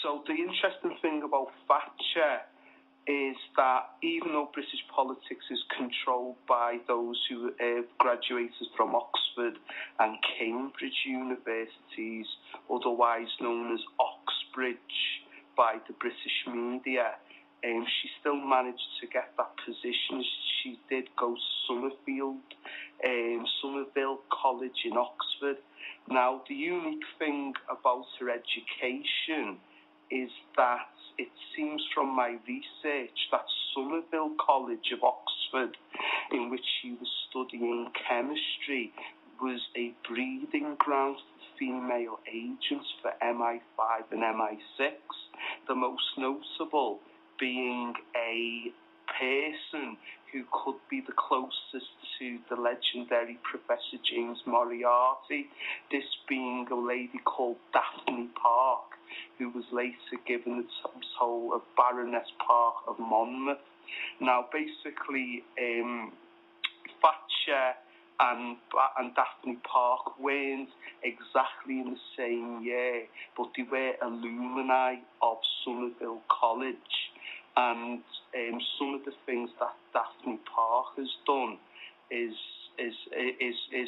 So the interesting thing about Thatcher is that even though British politics is controlled by those who graduated from Oxford and Cambridge universities, otherwise known as Oxbridge by the British media, she still managed to get that position. She did go to Somerville College in Oxford. Now, the unique thing about her education is that it seems from my research that Somerville College of Oxford, in which she was studying chemistry, was a breeding ground for female agents for MI5 and MI6, the most notable being a person who could be the closest to the legendary Professor James Moriarty, this being a lady called Daphne Park, who was later given the title of Baroness Park of Monmouth. Now, basically, Thatcher and Daphne Park weren't exactly in the same year, but they were alumni of Somerville College. And some of the things that Daphne Park has done is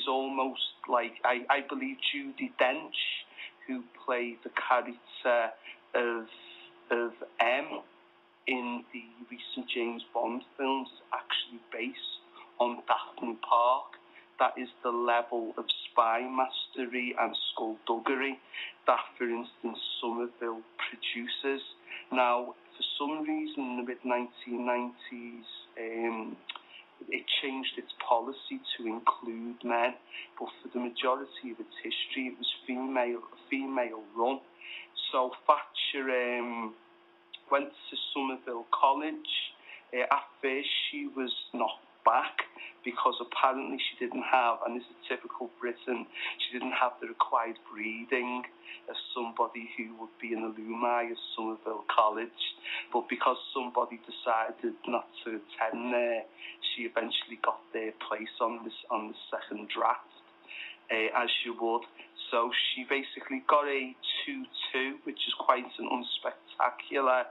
almost like, I believe Judi Dench, who played the character of M in the recent James Bond films, is actually based on Daphne Park. That is the level of spy mastery and skullduggery that, for instance, Somerville produces. Now, for some reason, in the mid-1990s, it changed its policy to include men, but for the majority of its history, it was female run. So Thatcher went to Somerville College. At first, she was knocked back because apparently she didn't have, and this is typical Britain, she didn't have the required breeding as somebody who would be an alumni of Somerville College. But because somebody decided not to attend there, she eventually got their place on the second draft, as you would. So she basically got a 2-2, which is quite an unspectacular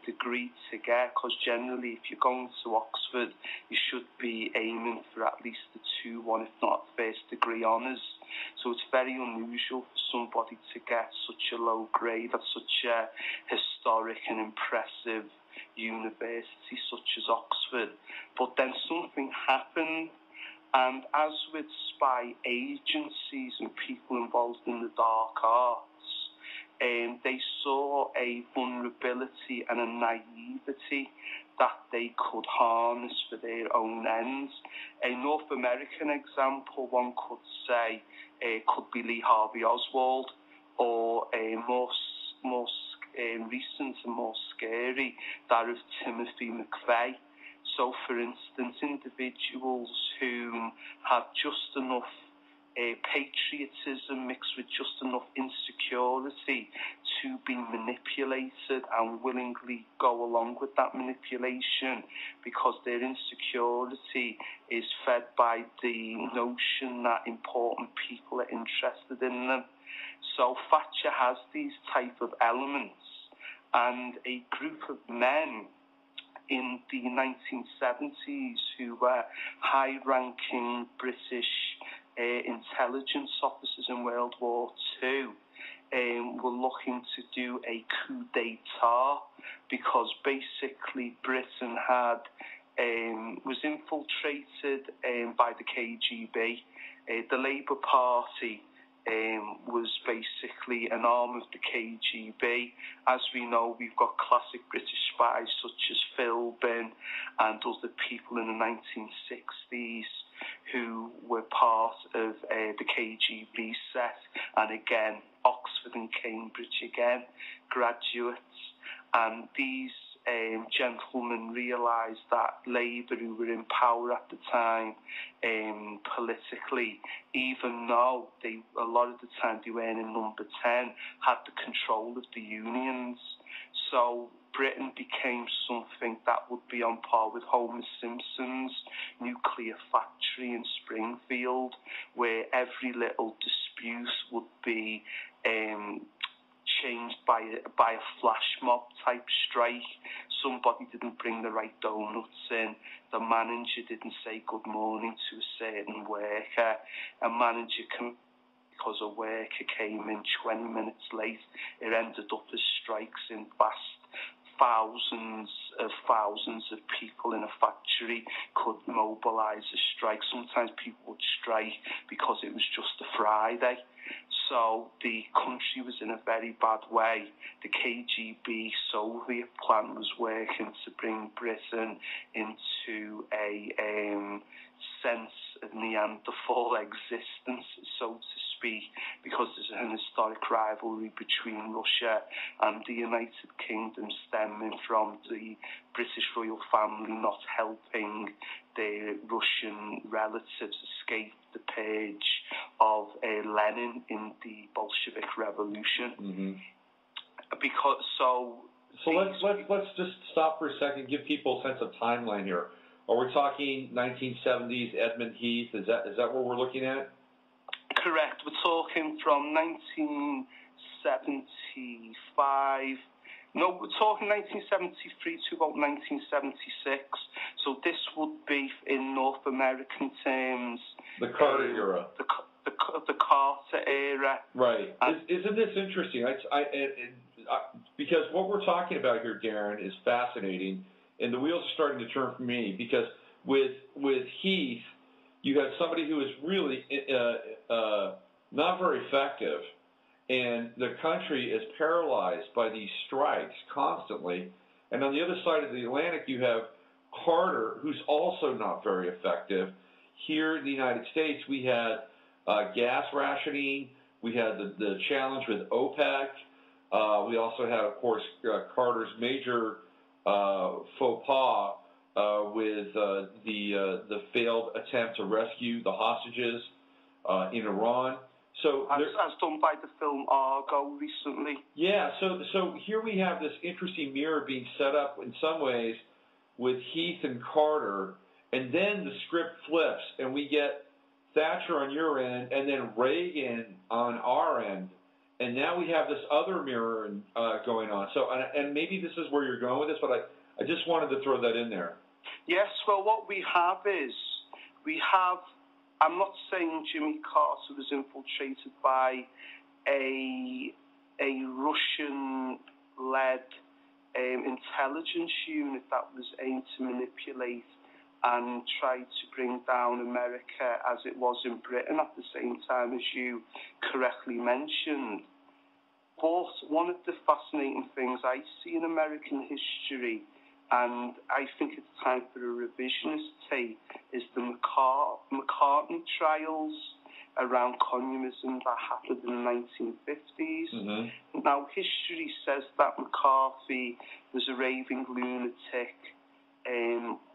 degree to get, because generally if you're going to Oxford, you should be aiming for at least the 2-1, if not first degree honours. So it's very unusual for somebody to get such a low grade at such a historic and impressive university such as Oxford. But then something happened, and as with spy agencies and people involved in the dark arts, they saw a vulnerability and a naivety that they could harness for their own ends. A North American example, one could say, could be Lee Harvey Oswald, or a more recent and more scary, that of Timothy McVeigh. So, for instance, individuals who had just enough patriotism mixed with just enough insecurity to be manipulated and willingly go along with that manipulation because their insecurity is fed by the notion that important people are interested in them. So Thatcher has these type of elements, and a group of men in the 1970s who were high-ranking British intelligence officers in World War II were looking to do a coup d'etat because basically Britain had was infiltrated by the KGB. The Labour Party was basically an arm of the KGB. As we know, we've got classic British spies such as Philbin and other people in the 1960s who were part of the KGB set, and again, Oxford and Cambridge again, graduates. And these gentlemen realised that Labour, who were in power at the time politically, even though a lot of the time they weren't in number 10, had the control of the unions. So Britain became something that would be on par with Homer Simpson's nuclear factory in Springfield, where every little dispute would be changed by a flash mob type strike. Somebody didn't bring the right donuts in. The manager didn't say good morning to a certain worker. A manager because a worker came in 20 minutes late, it ended up as strikes in vast thousands of people in a factory could mobilise a strike. Sometimes people would strike because it was just a Friday. So the country was in a very bad way. The KGB Soviet plan was working to bring Britain into a sense of Neanderthal existence, so to speak, because there's an historic rivalry between Russia and the United Kingdom stemming from the British royal family not helping their Russian relatives escape the purge of Lenin in the Bolshevik Revolution. Mm-hmm. So let's just stop for a second, give people a sense of timeline here. Are we talking 1970s Edmund Heath? Is that what we're looking at? Correct. We're talking from 1975. No, we're talking 1973 to about 1976. So this would be, in North American terms, the Carter era. The Carter era. Right. Isn't this interesting? Because what we're talking about here, Darren, is fascinating, and the wheels are starting to turn for me, because with Heath, you had somebody who was really not very effective, and the country is paralyzed by these strikes constantly. And on the other side of the Atlantic, you have Carter, who's also not very effective. Here in the United States, we had gas rationing. We had the challenge with OPEC. We also had, of course, Carter's major faux pas with the failed attempt to rescue the hostages in Iran. So as done by the film Argo recently. Yeah, so here we have this interesting mirror being set up in some ways with Heath and Carter, and then the script flips, and we get Thatcher on your end, and then Reagan on our end, and now we have this other mirror going on. So, and maybe this is where you're going with this, but I just wanted to throw that in there. Yes, well, what we have is, I'm not saying Jimmy Carter was infiltrated by a Russian-led intelligence unit that was aimed to manipulate and try to bring down America as it was in Britain at the same time, as you correctly mentioned. But one of the fascinating things I see in American history, and I think it's time for a revisionist take, is the McCartney trials around communism that happened in the 1950s. Mm-hmm. Now, history says that McCarthy was a raving lunatic,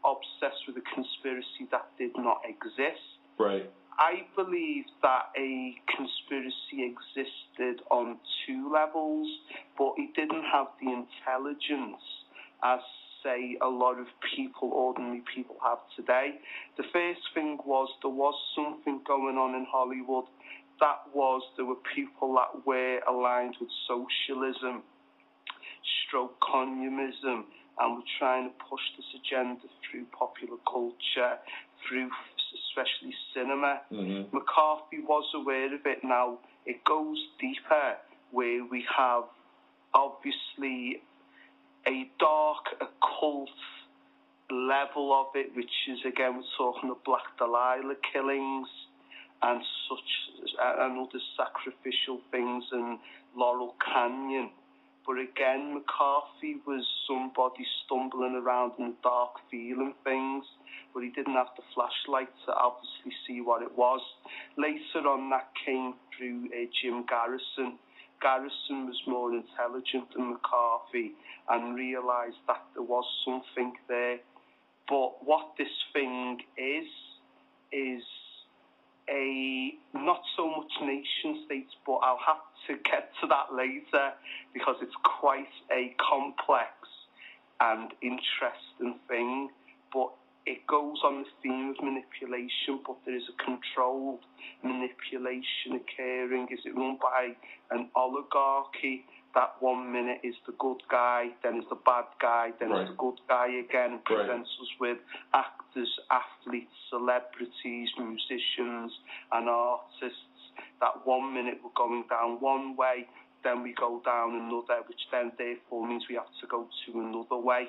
obsessed with a conspiracy that did not exist. Right. I believe that a conspiracy existed on two levels, but it didn't have the intelligence as, say, a lot of people, ordinary people, have today. The first thing was there was something going on in Hollywood. That was there were people that were aligned with socialism, stroke communism, and were trying to push this agenda through popular culture, through especially cinema. Mm-hmm. McCarthy was aware of it. Now, it goes deeper, where we have, obviously, a dark occult level of it, which is, again, we're talking of Black Delilah killings and such, and other sacrificial things in Laurel Canyon. But again, McCarthy was somebody stumbling around in the dark feeling things, but he didn't have the flashlight to obviously see what it was. Later on, that came through Jim Garrison. Garrison was more intelligent than McCarthy and realised that there was something there. But what this thing is a not so much nation states, but I'll have to get to that later because it's quite a complex and interesting thing. But it goes on the theme of manipulation, but there is a controlled manipulation occurring. Is it run by an oligarchy that 1 minute is the good guy, then is the bad guy, then is the good guy again, and presents us with actors, athletes, celebrities, musicians, and artists that 1 minute we're going down one way, then we go down another, which then therefore means we have to go to another way.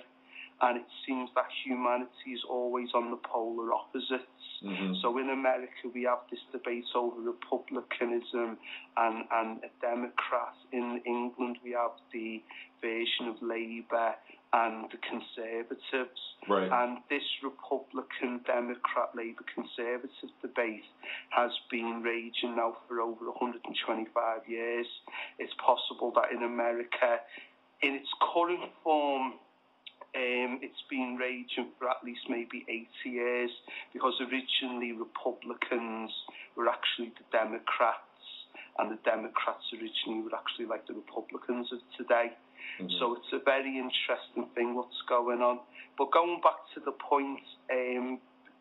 And it seems that humanity is always on the polar opposites. Mm-hmm. So in America, we have this debate over republicanism and a Democrat. In England, we have the version of Labour and the Conservatives. Right. And this Republican, Democrat, Labour, Conservative debate has been raging now for over 125 years. It's possible that in America, in its current form, it's been raging for at least maybe 80 years, because originally Republicans were actually the Democrats, and the Democrats originally were actually like the Republicans of today. Mm-hmm. So it's a very interesting thing what's going on. But going back to the point,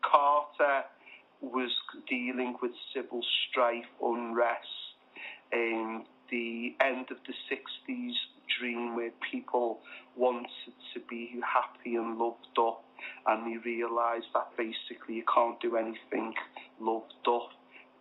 Carter was dealing with civil strife, unrest, the end of the 60s dream where people wanted to be happy and loved up, and we realised that basically you can't do anything loved up.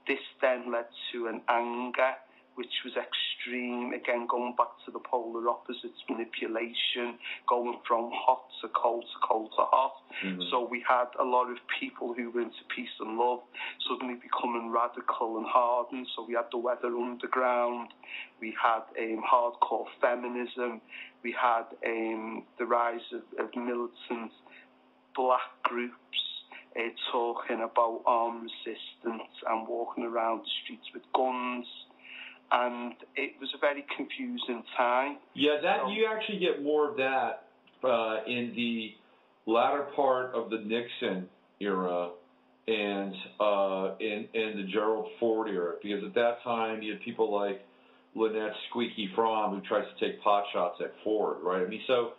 This then led to an anger which was extreme, again going back to the polar opposites, manipulation, going from hot to cold to hot. Mm-hmm. So we had a lot of people who were into peace and love suddenly becoming radical and hardened. So we had the Weather Underground, we had hardcore feminism, we had the rise of militant black groups talking about armed resistance and walking around the streets with guns. And it was a very confusing time. Yeah, you actually get more of that in the latter part of the Nixon era and in the Gerald Ford era, because at that time you had people like Lynette Squeaky Fromm who tries to take pot shots at Ford, right? I mean, so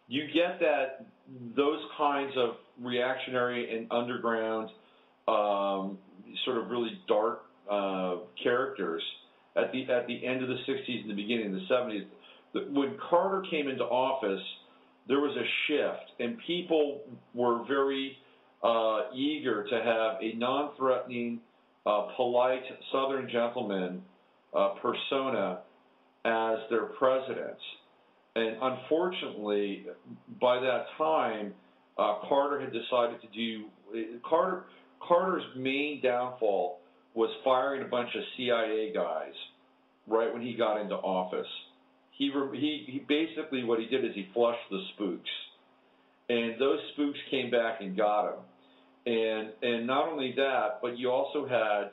you get those kinds of reactionary and underground sort of really dark characters at the end of the 60s and the beginning of the 70s. When Carter came into office, there was a shift, and people were very eager to have a non-threatening, polite Southern gentleman persona as their president. And unfortunately, by that time, Carter had decided to do Carter's main downfall was firing a bunch of CIA guys right when he got into office. He basically, what he did is he flushed the spooks, and those spooks came back and got him. And not only that, but you also had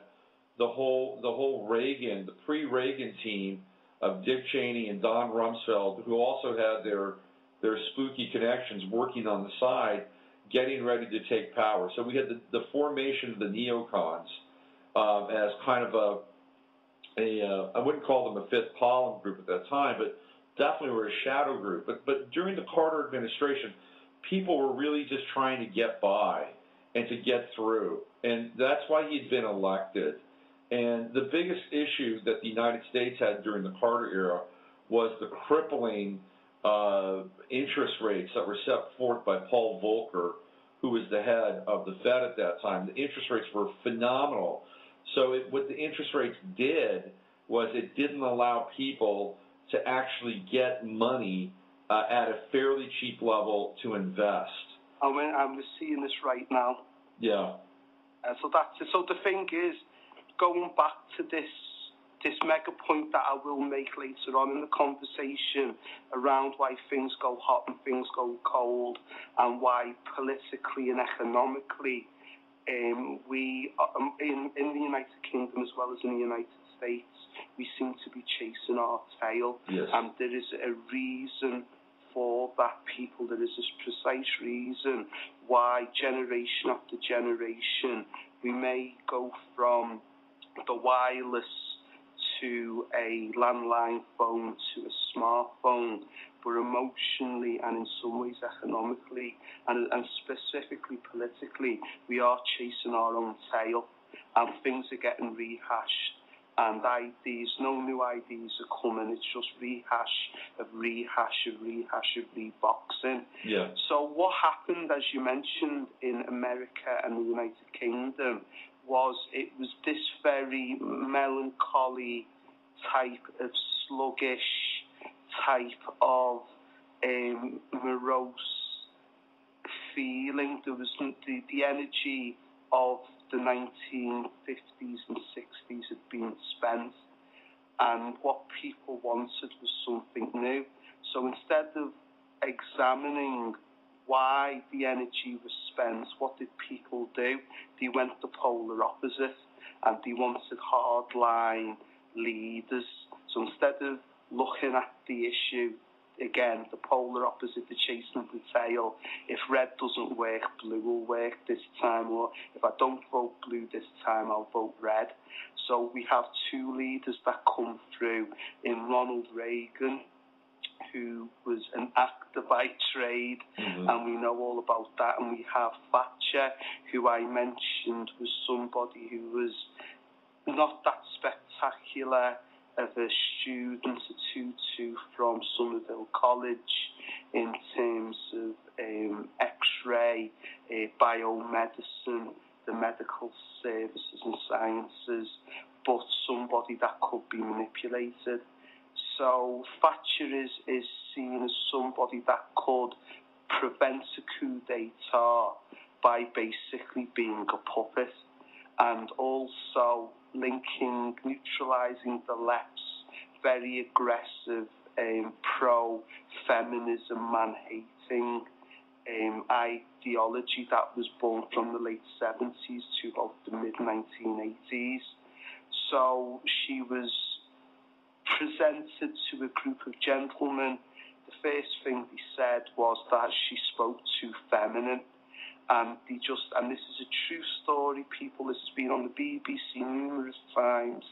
the whole Reagan, the pre-Reagan team of Dick Cheney and Don Rumsfeld, who also had their spooky connections working on the side, getting ready to take power. So we had the formation of the neocons as kind of I wouldn't call them a fifth column group at that time, but definitely were a shadow group. But during the Carter administration, people were really just trying to get by and to get through. And that's why he'd been elected. And the biggest issue that the United States had during the Carter era was the crippling interest rates that were set forth by Paul Volcker, who was the head of the Fed at that time. The interest rates were phenomenal. So what the interest rates did was it didn't allow people to actually get money at a fairly cheap level to invest. I'm seeing this right now. Yeah. So the thing is, going back to this mega point that I will make later on in the conversation around why things go hot and things go cold, and why politically and economically we in the United Kingdom as well as in the United States, we seem to be chasing our tail. Yes. And there is a reason for that, people. There is this precise reason why generation after generation we may go from the wireless to a landline phone to a smartphone, but emotionally and in some ways economically and specifically politically, we are chasing our own tail, and things are getting rehashed, and ideas, no new ideas are coming. It's just rehash of reboxing. Yeah. So what happened, as you mentioned, in America and the United Kingdom was this very melancholy type of sluggish type of morose feeling. There was the energy of the 1950s and 60s had been spent, and what people wanted was something new. So instead of examining why the energy was spent, what did people do? They went the polar opposite, and they wanted hardline leaders. So instead of looking at the issue, again, the polar opposite, the chasing of the tail, if red doesn't work, blue will work this time, or if I don't vote blue this time, I'll vote red. So we have two leaders that come through in Ronald Reagan, who was an actor by trade, and we know all about that. And we have Thatcher, who I mentioned was somebody who was not that spectacular of a student, a tutu from Somerville College in terms of X-ray, biomedicine, the medical services and sciences, but somebody that could be manipulated. So Thatcher is seen as somebody that could prevent a coup d'etat by basically being a puppet, and also neutralising the left's very aggressive pro-feminism, man-hating ideology that was born from the late 70s to about the mid-1980s. So she was presented to a group of gentlemen. The first thing they said was that she spoke too feminine, and this is a true story, people. This has been on the BBC numerous times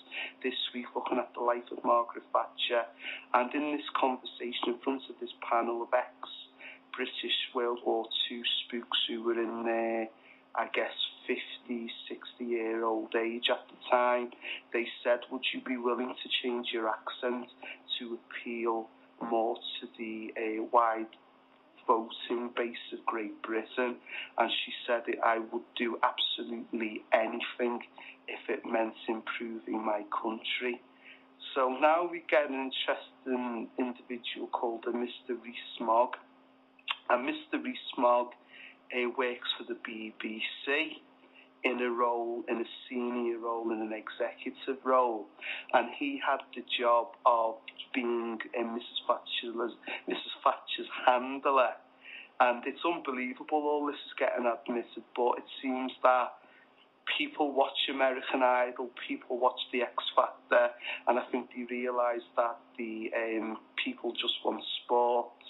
this week, looking at the life of Margaret Thatcher. And in this conversation in front of this panel of ex-British World War II spooks who were in their, I guess, 50, 60-year-old age at the time, they said, would you be willing to change your accent to appeal more to the wide voting base of Great Britain? And she said, I would do absolutely anything if it meant improving my country. So now we get an interesting individual called Mr. Rees-Mogg. And Mr. Rees-Mogg works for the BBC in a senior role, in an executive role. And he had the job of being Mrs. Thatcher's handler. And it's unbelievable all this is getting admitted, but it seems that people watch American Idol, people watch The X Factor, and I think they realise that the people just want sports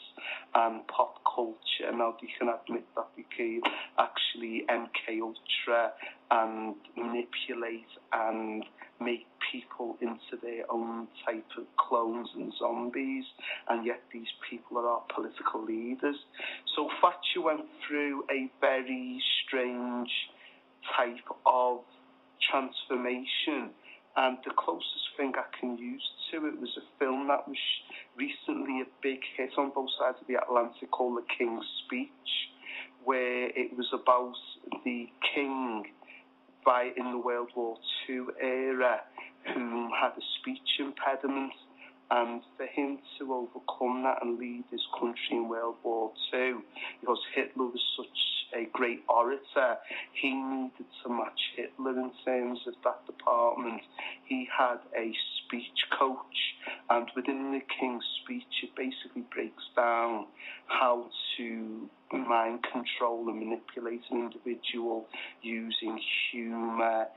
and pop culture. Now they can admit that they can actually MK Ultra and manipulate and make people into their own type of clones and zombies, and yet these people are our political leaders. So Thatcher went through a very strange type of transformation, and the closest thing I can use to it was a film that was recently a big hit on both sides of the Atlantic called The King's Speech, where it was about the king in the World War II era who had a speech impediment, and for him to overcome that and lead his country in World War II, because Hitler was such a great orator, he needed to match Hitler in terms of that department. He had a speech coach, and within the King's Speech it basically breaks down how to mind control and manipulate an individual using humour,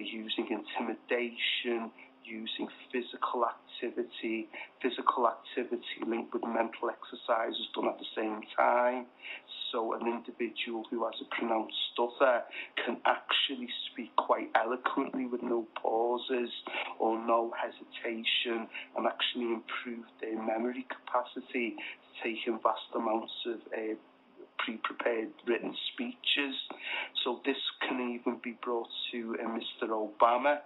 using intimidation, using physical activity linked with mental exercises done at the same time. So an individual who has a pronounced stutter can actually speak quite eloquently with no pauses or no hesitation, and actually improve their memory capacity to take in vast amounts of pre-prepared written speeches. So this can even be brought to Mr. Obama.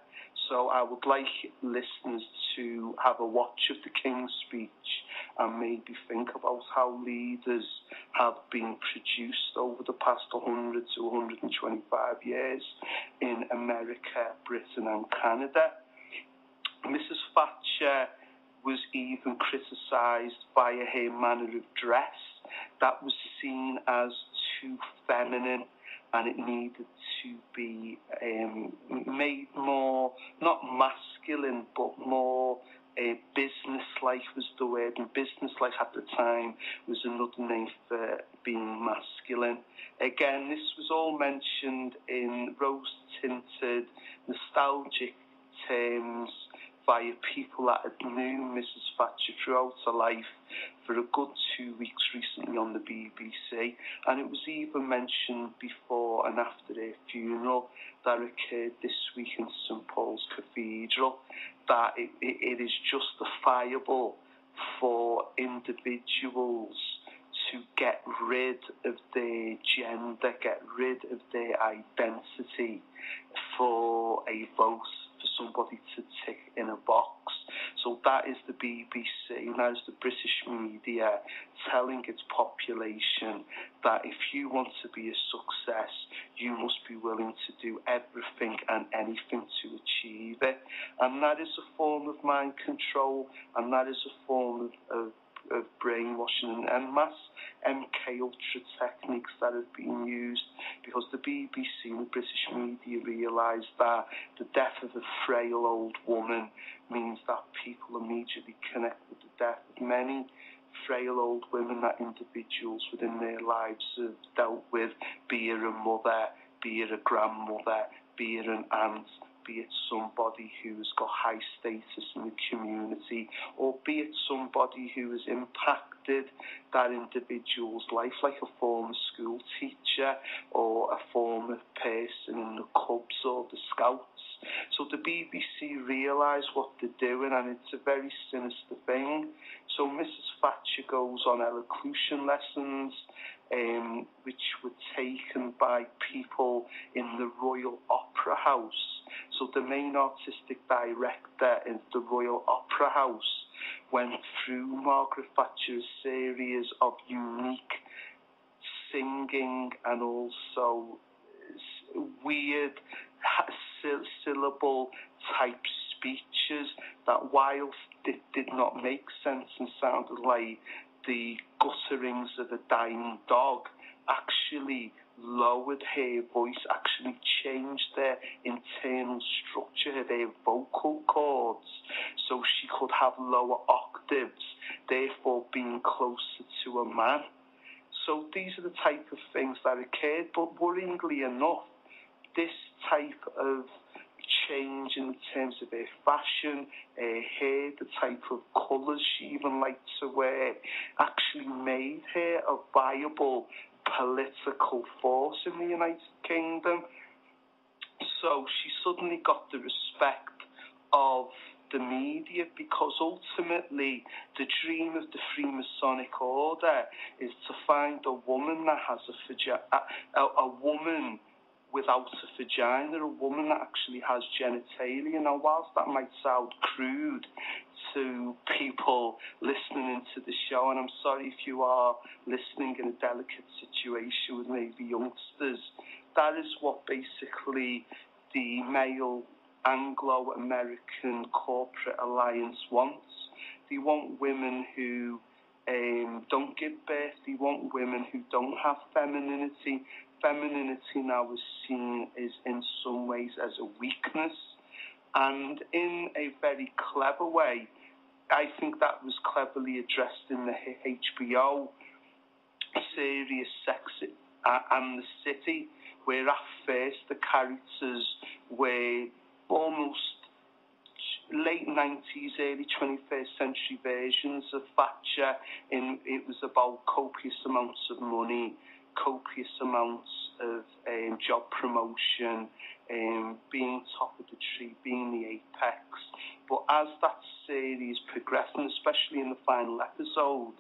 So I would like listeners to have a watch of the King's Speech and maybe think about how leaders have been produced over the past 100 to 125 years in America, Britain and Canada. Mrs. Thatcher was even criticised via her manner of dress that was seen as too feminine, and it needed to be made more, not masculine, but more business-like was the word, and business-like at the time was another name for being masculine. Again, this was all mentioned in rose-tinted, nostalgic terms by people that had known Mrs. Thatcher throughout her life for a good 2 weeks recently on the BBC, and it was even mentioned before and after their funeral that occurred this week in St Paul's Cathedral, that it is justifiable for individuals to get rid of their gender, get rid of their identity for a vote for somebody to tick in a box. So that is the BBC, and that is the British media telling its population that if you want to be a success, you must be willing to do everything and anything to achieve it. And that is a form of mind control, and that is a form of brainwashing and mass MK Ultra techniques that have been used, because the BBC and the British media realise that the death of a frail old woman means that people immediately connect with the death of many frail old women that individuals within their lives have dealt with, be it a mother, be it a grandmother, be it an aunt, be it somebody who's got high status in the community, or be it somebody who has impacted that individual's life, like a former school teacher or a former person in the Cubs or the Scouts. So the BBC realise what they're doing, and it's a very sinister thing. So Mrs. Thatcher goes on elocution lessons, which were taken by people in the Royal Opera House. So the main artistic director in the Royal Opera House went through Margaret Thatcher's series of unique singing and also weird syllable type speech Thatchers, that whilst it did not make sense and sounded like the gutterings of a dying dog, actually lowered her voice, actually changed their internal structure of their vocal cords so she could have lower octaves, therefore being closer to a man. So these are the type of things that occurred, but worryingly enough, this type of change in terms of her fashion, her hair, the type of colours she even liked to wear, actually made her a viable political force in the United Kingdom. So she suddenly got the respect of the media, because ultimately the dream of the Freemasonic order is to find a woman that has a woman without a vagina, a woman that actually has genitalia. Now, whilst that might sound crude to people listening into the show, and I'm sorry if you are listening in a delicate situation with maybe youngsters, that is what basically the male Anglo-American corporate alliance wants. They want women who don't give birth. They want women who don't have femininity. Femininity now is seen as, in some ways, as a weakness. And in a very clever way, I think that was cleverly addressed in the HBO series Sex and the City, where at first the characters were almost late 90s, early 21st century versions of Thatcher. It was about copious amounts of money, copious amounts of job promotion, being top of the tree, being the apex. But as that series progressed, and especially in the final episode,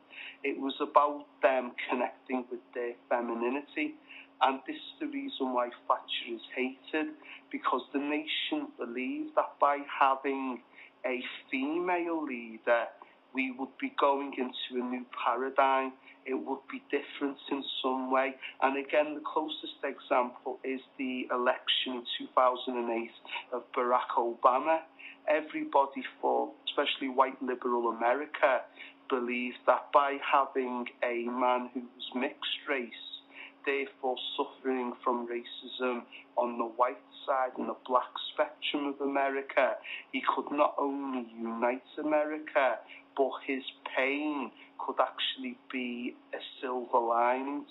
it was about them connecting with their femininity. And this is the reason why Thatcher is hated, because the nation believed that by having a female leader, we would be going into a new paradigm. It would be different in some way. And again, the closest example is the election in 2008 of Barack Obama. Everybody thought, especially white liberal America, believed that by having a man who was mixed race, therefore suffering from racism on the white side and the black spectrum of America, he could not only unite America, but his pain could actually be a silver lining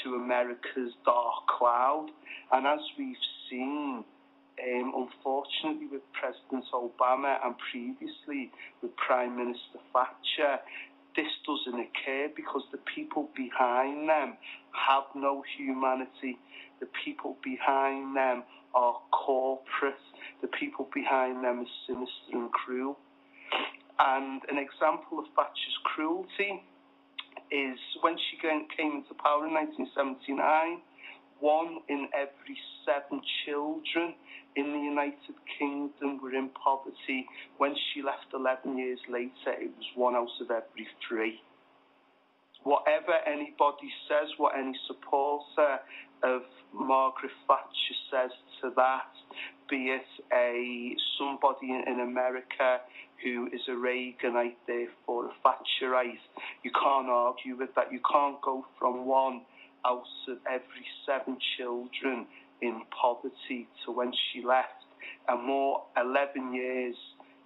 to America's dark cloud. And as we've seen, unfortunately with President Obama and previously with Prime Minister Thatcher, this doesn't occur because the people behind them have no humanity. The people behind them are corporate. The people behind them are sinister and cruel. And an example of Thatcher's cruelty is when she came into power in 1979, 1 in every 7 children in the United Kingdom were in poverty. When she left 11 years later, it was 1 out of every 3. Whatever anybody says, what any supporter of Margaret Thatcher says to that, be it somebody in America who is a Reaganite, therefore a Thatcherite, you can't argue with that. You can't go from 1 out of every 7 children in poverty to when she left, and more 11 years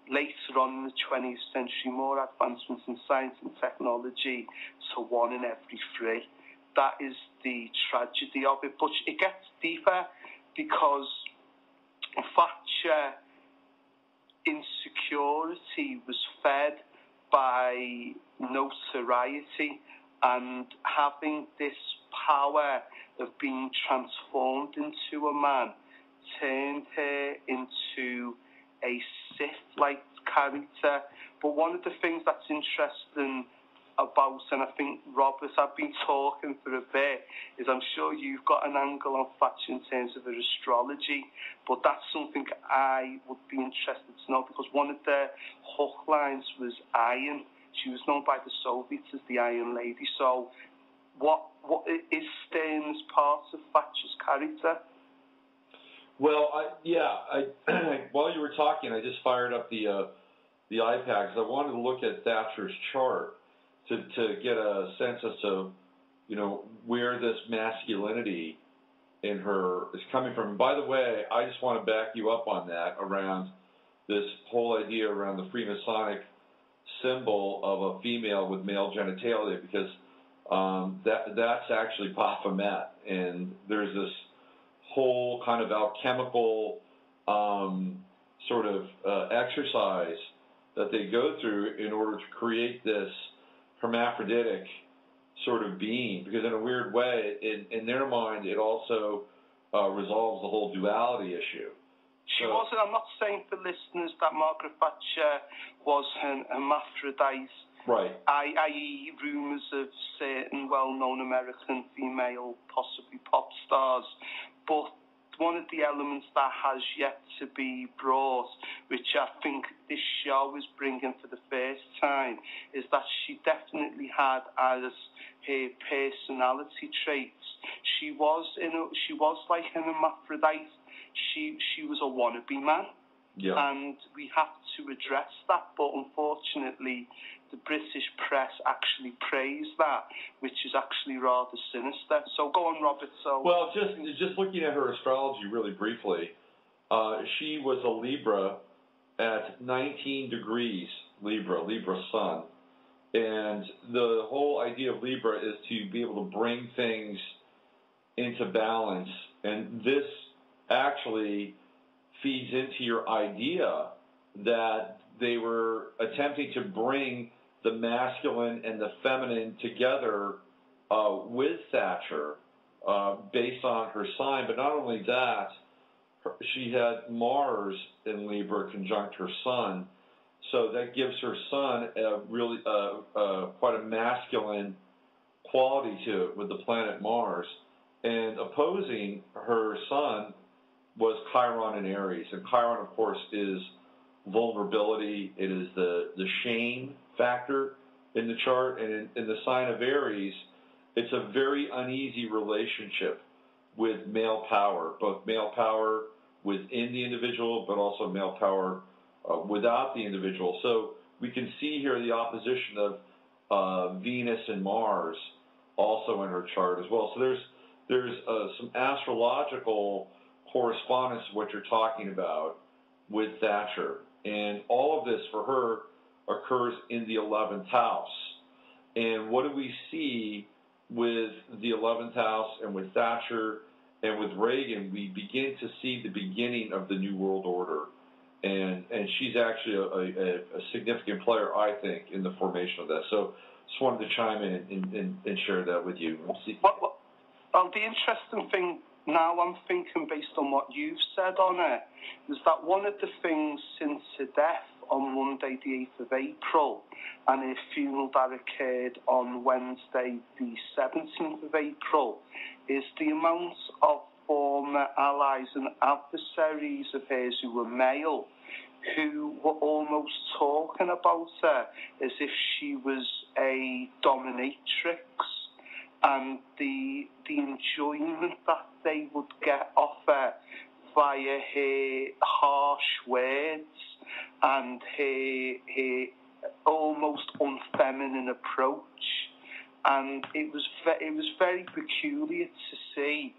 later on in the 20th century, more advancements in science and technology to 1 in every 3. That is the tragedy of it. But it gets deeper because Thatcher insecurity was fed by notoriety, and having this power of being transformed into a man turned her into a Sith-like character. But one of the things that's interesting about, and I think, Robert, I've been talking for a bit, is I'm sure you've got an angle on Thatcher in terms of her astrology, but that's something I would be interested to know, because one of the hook lines was iron. She was known by the Soviets as the Iron Lady. So what is Stern's part of Thatcher's character? Well, while you were talking, I just fired up the iPad because I wanted to look at Thatcher's chart to get a sense as to, where this masculinity in her is coming from. And by the way, I just want to back you up on that around this whole idea around the Freemasonic symbol of a female with male genitalia, because that's actually Baphomet, and there's this whole kind of alchemical sort of exercise that they go through in order to create this hermaphroditic sort of being, because in a weird way, in their mind, it also resolves the whole duality issue. She wasn't. I'm not saying for listeners that Margaret Thatcher was an hermaphrodite, right? I.e., rumours of certain well-known American female, possibly pop stars, but one of the elements that has yet to be brought, which I think this show is bringing for the first time, is that she definitely had as her personality traits. She was like an hermaphrodite. She was a wannabe man, and we have to address that. But unfortunately, the British press actually praise that, which is actually rather sinister. So go on, Robert. Well, just looking at her astrology really briefly, she was a Libra at 19 degrees Libra sun. And the whole idea of Libra is to be able to bring things into balance. And this actually feeds into your idea that they were attempting to bring the masculine and the feminine together with Thatcher based on her sign. But not only that, she had Mars in Libra conjunct her sun. So that gives her sun a really quite a masculine quality to it with the planet Mars. And opposing her sun was Chiron in Aries. And Chiron, of course, is vulnerability. It is the shame factor in the chart. And in the sign of Aries, it's a very uneasy relationship with male power, both male power within the individual, but also male power without the individual. So we can see here the opposition of Venus and Mars also in her chart as well. So there's some astrological correspondence to what you're talking about with Thatcher. And all of this for her occurs in the 11th house. And what do we see with the 11th house and with Thatcher and with Reagan? We begin to see the beginning of the New World Order. And she's actually a significant player, I think, in the formation of that. So just wanted to chime in and share that with you. Well, the interesting thing now I'm thinking, based on what you've said on it, is that one of the things since her death on Monday, the 8th of April, and her funeral that occurred on Wednesday, the 17th of April, is the amount of former allies and adversaries of hers who were male, who were almost talking about her as if she was a dominatrix, and the enjoyment that they would get off her via her harsh words and her almost unfeminine approach. And it was very peculiar to see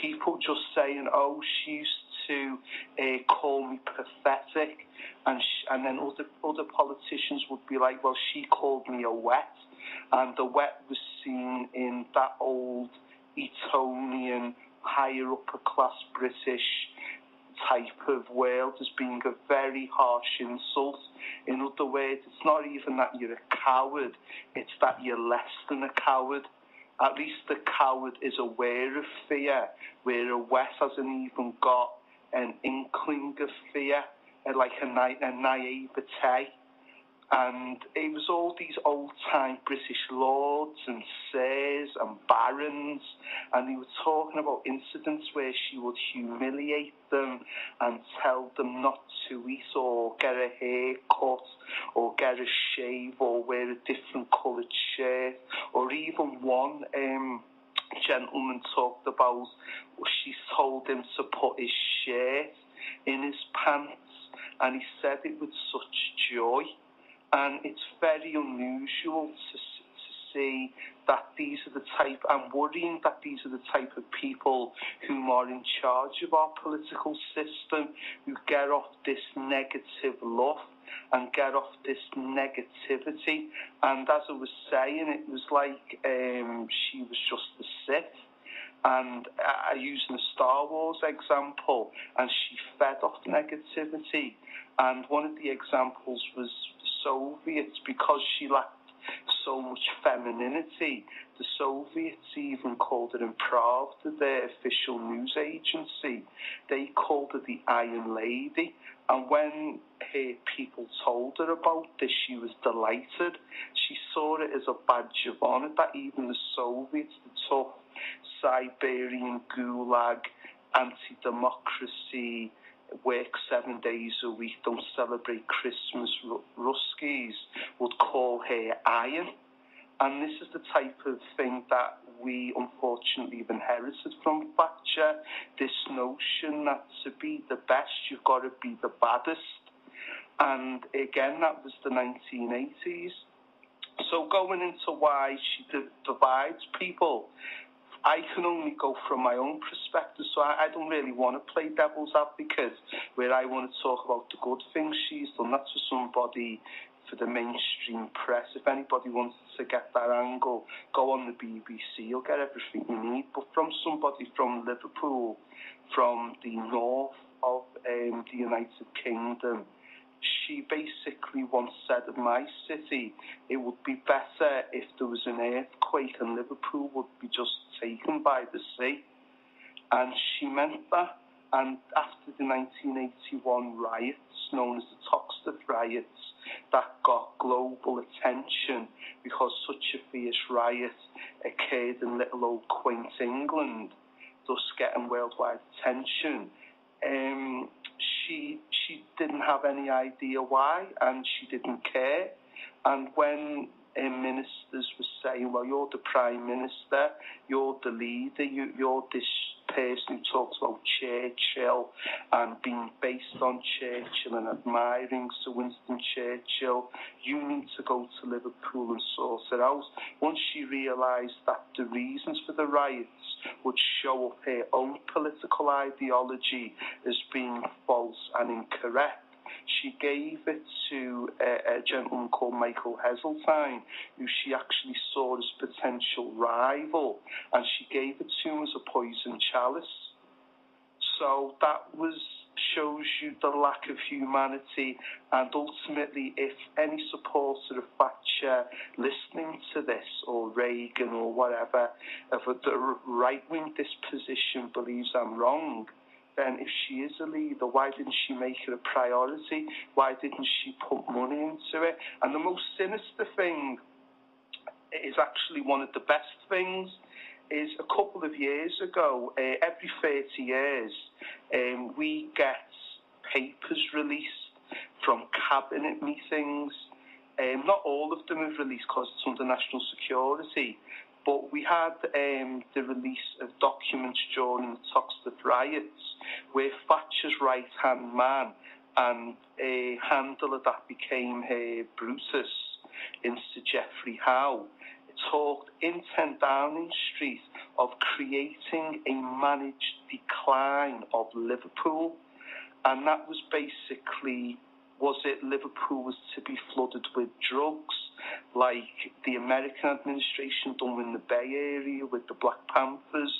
people just saying, "Oh, she used to call me pathetic," and then other politicians would be like, "Well, she called me a wet," and the wet was seen in that old Etonian, higher upper class British type of world as being a very harsh insult. In other words, it's not even that you're a coward, it's that you're less than a coward. At least the coward is aware of fear, where a wet hasn't even got an inkling of fear, like a naivete. And it was all these old-time British lords and sirs and barons, and they were talking about incidents where she would humiliate them and tell them not to eat or get a haircut or get a shave or wear a different coloured shirt. Or even one gentleman talked about, she told told him to put his shirt in his pants, and he said it with such joy. And it's very unusual to see that these are the type, and worrying that these are the type of people who are in charge of our political system, who get off this negative love and get off this negativity. And as I was saying, it was like she was just the Sith. And using the Star Wars example, and she fed off negativity. And one of the examples was the Soviets, because she lacked so much femininity. The Soviets even called her in Pravda, their official news agency. They called her the Iron Lady. And when her people told her about this, she was delighted. She saw it as a badge of honor that even the Soviets, the tough Siberian gulag, anti-democracy, work 7 days a week, don't celebrate Christmas, Ruskies, would call her iron. And this is the type of thing that we unfortunately have inherited from Thatcher, this notion that to be the best, you've got to be the baddest. And again, that was the 1980s. So going into why she divides people, I can only go from my own perspective, so I don't really want to play devil's advocate where I want to talk about the good things she's done. That's for somebody, for the mainstream press. If anybody wants to get that angle, go on the BBC, you'll get everything you need. But from somebody from Liverpool, from the north of the United Kingdom, she basically once said of my city, it would be better if there was an earthquake and Liverpool would be just taken by the sea. And she meant that. And after the 1981 riots, known as the Thatchers riots, that got global attention because such a fierce riot occurred in little old quaint England, thus getting worldwide attention. She didn't have any idea why, and she didn't care. And when ministers were saying, well, you're the Prime Minister, you're the leader, you're this person who talks about Churchill and being based on Churchill and admiring Sir Winston Churchill, you need to go to Liverpool and sort it out. Once she realised that the reasons for the riots would show up her own political ideology as being false and incorrect, she gave it to a gentleman called Michael Heseltine, who she actually saw as potential rival, and she gave it to him as a poison chalice. So that shows you the lack of humanity, and ultimately, if any supporter of Thatcher listening to this, or Reagan or whatever, of the right-wing disposition believes I'm wrong, then if she is a leader, why didn't she make it a priority? Why didn't she put money into it? And the most sinister thing is actually one of the best things, is a couple of years ago, every 30 years, we get papers released from cabinet meetings. Not all of them are released because it's under national security, but we had the release of documents during the Thatcher riots where Thatcher's right-hand man and a handler that became her Brutus in Sir Geoffrey Howe talked in 10 Downing Street of creating a managed decline of Liverpool. And that was basically, was it Liverpool was to be flooded with drugs, like the American administration done in the Bay Area with the Black Panthers,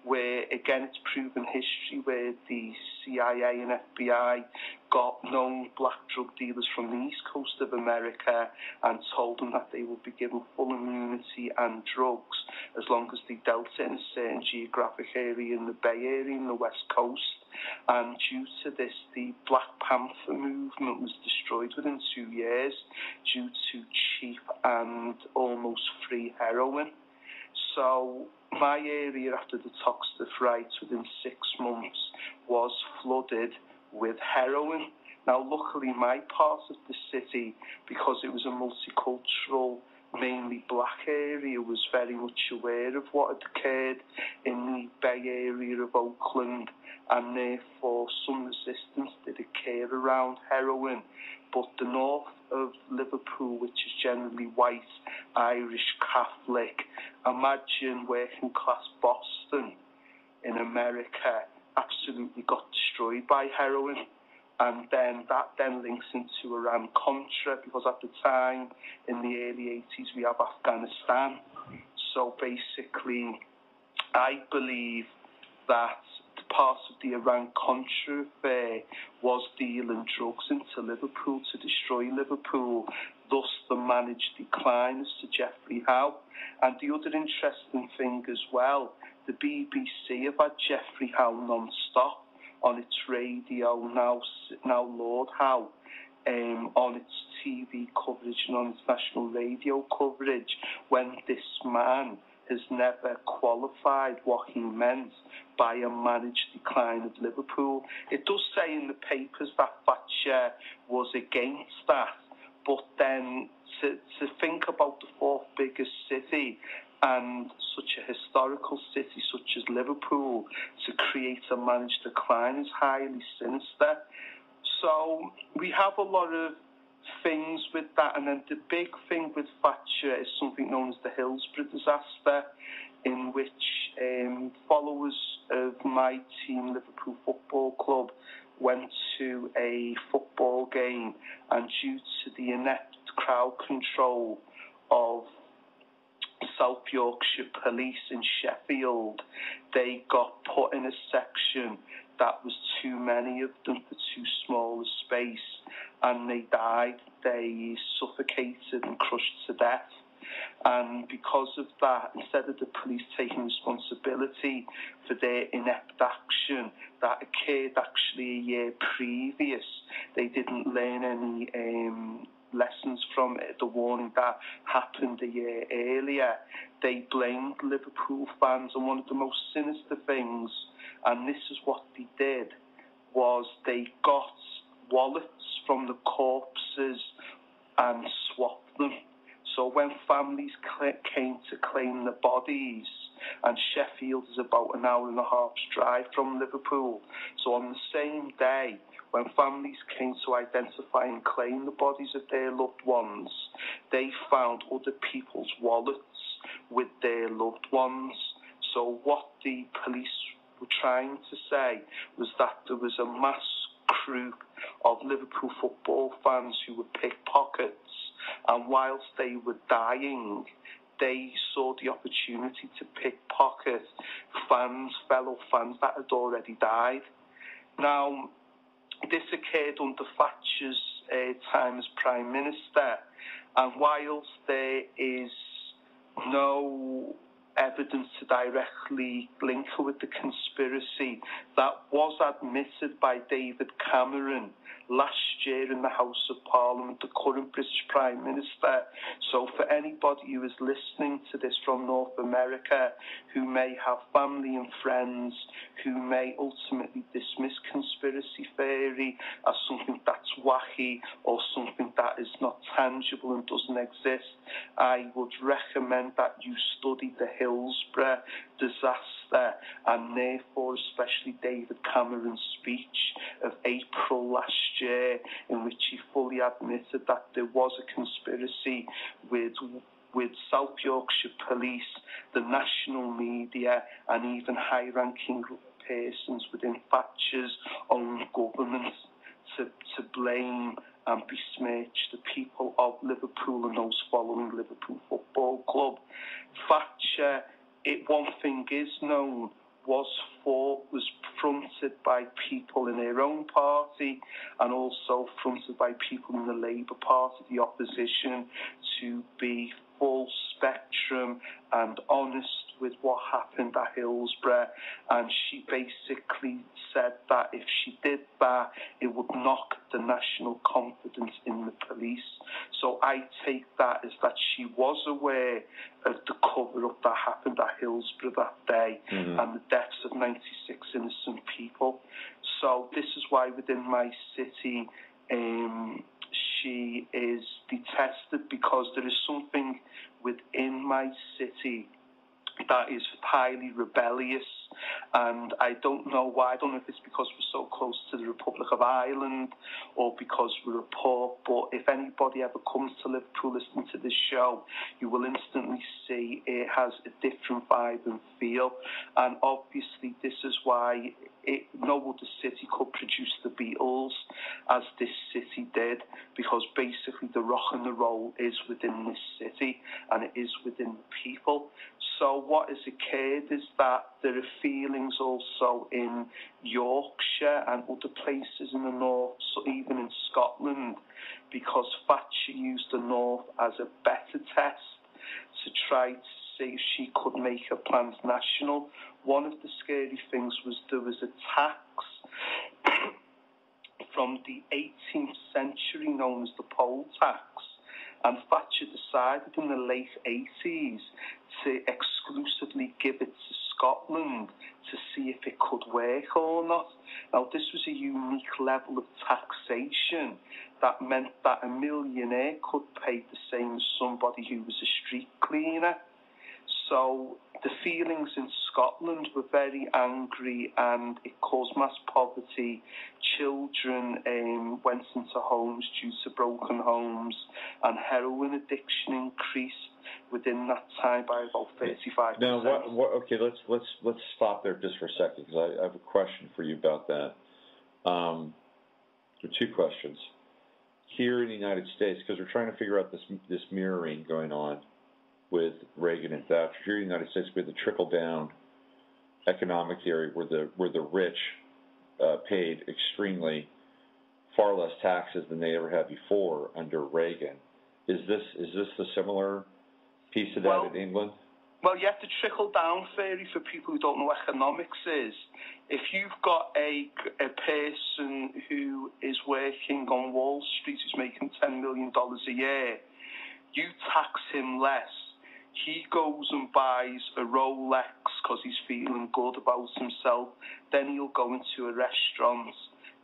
where, again, it's proven history where the CIA and FBI got known black drug dealers from the east coast of America and told them that they would be given full immunity and drugs as long as they dealt in a certain geographic area in the Bay Area and the west coast. And due to this, the Black Panther movement was destroyed within 2 years due to cheap and almost free heroin. So my area after the Thatcher riots within 6 months was flooded with heroin. Now, luckily, my part of the city, because it was a multicultural, mainly black area, was very much aware of what had occurred in the Bay Area of Oakland, and therefore some resistance did occur around heroin. But the north of Liverpool, which is generally white, Irish, Catholic, imagine working class Boston in America absolutely got destroyed by heroin. And then that links into Iran-Contra, because at the time, in the early 80s, we have Afghanistan. So basically, I believe that part of the Iran-Contra affair was dealing drugs into Liverpool to destroy Liverpool, thus the managed decline as to Geoffrey Howe. And the other interesting thing as well, the BBC have had Geoffrey Howe non-stop on its radio, now Lord Howe, on its TV coverage and on its national radio coverage, when this man has never qualified what he meant by a managed decline of Liverpool. It does say in the papers that Thatcher was against that, but then to think about the fourth biggest city and such a historical city such as Liverpool to create a managed decline is highly sinister. So we have a lot of things with that, and then the big thing with Thatcher is something known as the Hillsborough disaster, in which followers of my team, Liverpool Football Club, went to a football game, and due to the inept crowd control of South Yorkshire Police in Sheffield, they got put in a section that was too many of them for too small a space, and they died. They suffocated and crushed to death. And because of that, instead of the police taking responsibility for their inept action that occurred actually a year previous, they didn't learn any lessons from it, the warning that happened a year earlier. They blamed Liverpool fans, and one of the most sinister things, and this is what they did, was they got wallets from the corpses and swapped them. So when families came to claim the bodies, and Sheffield is about an hour and a half's drive from Liverpool, so on the same day, when families came to identify and claim the bodies of their loved ones, they found other people's wallets with their loved ones. So what the police were trying to say was that there was a mass group of Liverpool football fans who were pickpockets, and whilst they were dying, they saw the opportunity to pickpocket fellow fans that had already died. Now, this occurred under Thatcher's time as Prime Minister, and whilst there is no evidence to directly link her with the conspiracy, that was admitted by David Cameron last year in the House of Parliament, the current British Prime Minister. So for anybody who is listening to this from North America, who may have family and friends who may ultimately dismiss conspiracy theory as something that's wacky or something that is not tangible and doesn't exist, I would recommend that you study the Hillsborough disaster, and therefore especially David Cameron's speech of April last year, in which he fully admitted that there was a conspiracy with South Yorkshire Police, the national media, and even high-ranking persons within Thatcher's own government to blame and besmirch the people of Liverpool and those following Liverpool Football Club. Thatcher, one thing is known, was fronted by people in her own party and also fronted by people in the Labour Party, the opposition, to be full spectrum and honest with what happened at Hillsborough, and she basically said that if she did that, it would knock the national confidence in the police. So I take that as that she was aware of the cover-up that happened at Hillsborough that day and the deaths of 96 innocent people. So this is why within my city she is detested, because there is something within my city that is highly rebellious And I don't know why. I don't know if it's because we're so close to the Republic of Ireland or because we're a port, but if anybody ever comes to Liverpool listening to this show, you will instantly see it has a different vibe and feel. And obviously this is why no other city could produce the Beatles as this city did, because basically the rock and the roll is within this city and it is within the people. So what has occurred is that there are feelings also in Yorkshire and other places in the north, so even in Scotland, because Thatcher used the north as a better test to try to see if she could make her plans national. One of the scary things was there was a tax from the 18th century known as the poll tax, and Thatcher decided in the late 80s to exclusively give it to Scotland to see if it could work or not. Now, this was a unique level of taxation that meant that a millionaire could pay the same as somebody who was a street cleaner. So the feelings in Scotland were very angry and it caused mass poverty. Children went into homes due to broken homes, and heroin addiction increased within that time by about 35%. Now, okay, let's stop there just for a second, because I have a question for you about that. There are two questions. Here in the United States, because we're trying to figure out this mirroring going on with Reagan and Thatcher. Here in the United States, we have the trickle-down economic theory where the rich paid extremely far less taxes than they ever had before under Reagan. Is this the similar piece of that in England? Well, you have to trickle-down theory for people who don't know what economics is. If you've got a person who is working on Wall Street who's making $10 million a year, you tax him less. He goes and buys a Rolex because he's feeling good about himself. Then he'll go into a restaurant.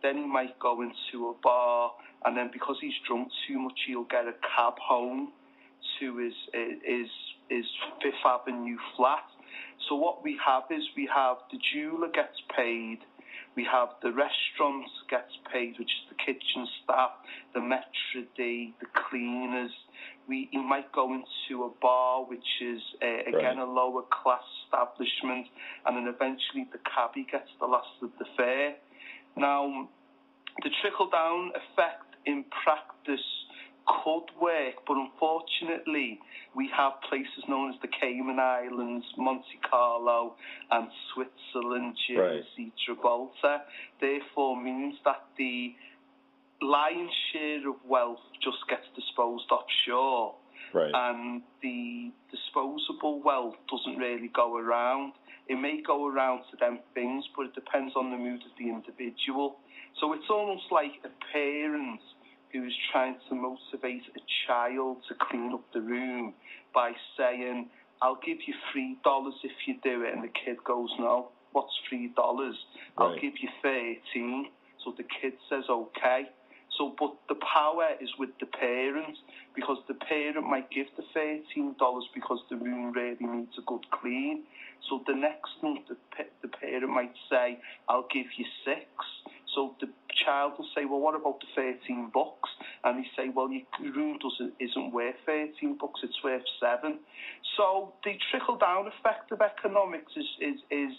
Then he might go into a bar. And then because he's drunk too much, he'll get a cab home to his Fifth Avenue flat. So what we have is we have the jeweler gets paid. We have the restaurant gets paid, which is the kitchen staff, the maitre d', the cleaners. He might go into a bar, which is, again, a lower class establishment, and then eventually the cabbie gets the last of the fare. Now, the trickle-down effect in practice could work, but unfortunately we have places known as the Cayman Islands, Monte Carlo, and Switzerland, Jersey, Gibraltar. Therefore means that the lion's share of wealth just gets disposed offshore, and the disposable wealth doesn't really go around. It may go around to them things, but it depends on the mood of the individual. So it's almost like a parent who's trying to motivate a child to clean up the room by saying, I'll give you $3 if you do it, and the kid goes, no, what's $3? I'll give you 13. So the kid says, okay. So, but the power is with the parent, because the parent might give the $13 because the room really needs a good clean. So the next month, the parent might say, I'll give you 6. So the child will say, well, what about the $13? And they say, well, your room isn't worth $13, it's worth 7. So the trickle-down effect of economics is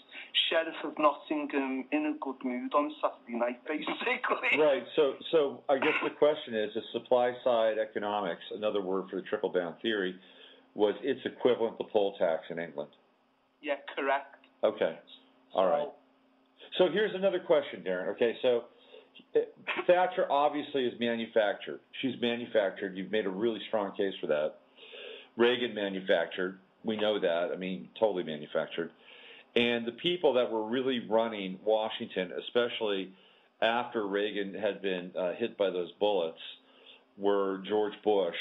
Sheriff of Nottingham in a good mood on a Saturday night, basically. Right. So I guess the question is supply-side economics, another word for the trickle-down theory, was its equivalent to poll tax in England. Yeah, correct. Okay. All right. So here's another question, Darren. Okay, so Thatcher obviously is manufactured. She's manufactured. You've made a really strong case for that. Reagan manufactured. We know that. I mean, totally manufactured. And the people that were really running Washington, especially after Reagan had been hit by those bullets, were George Bush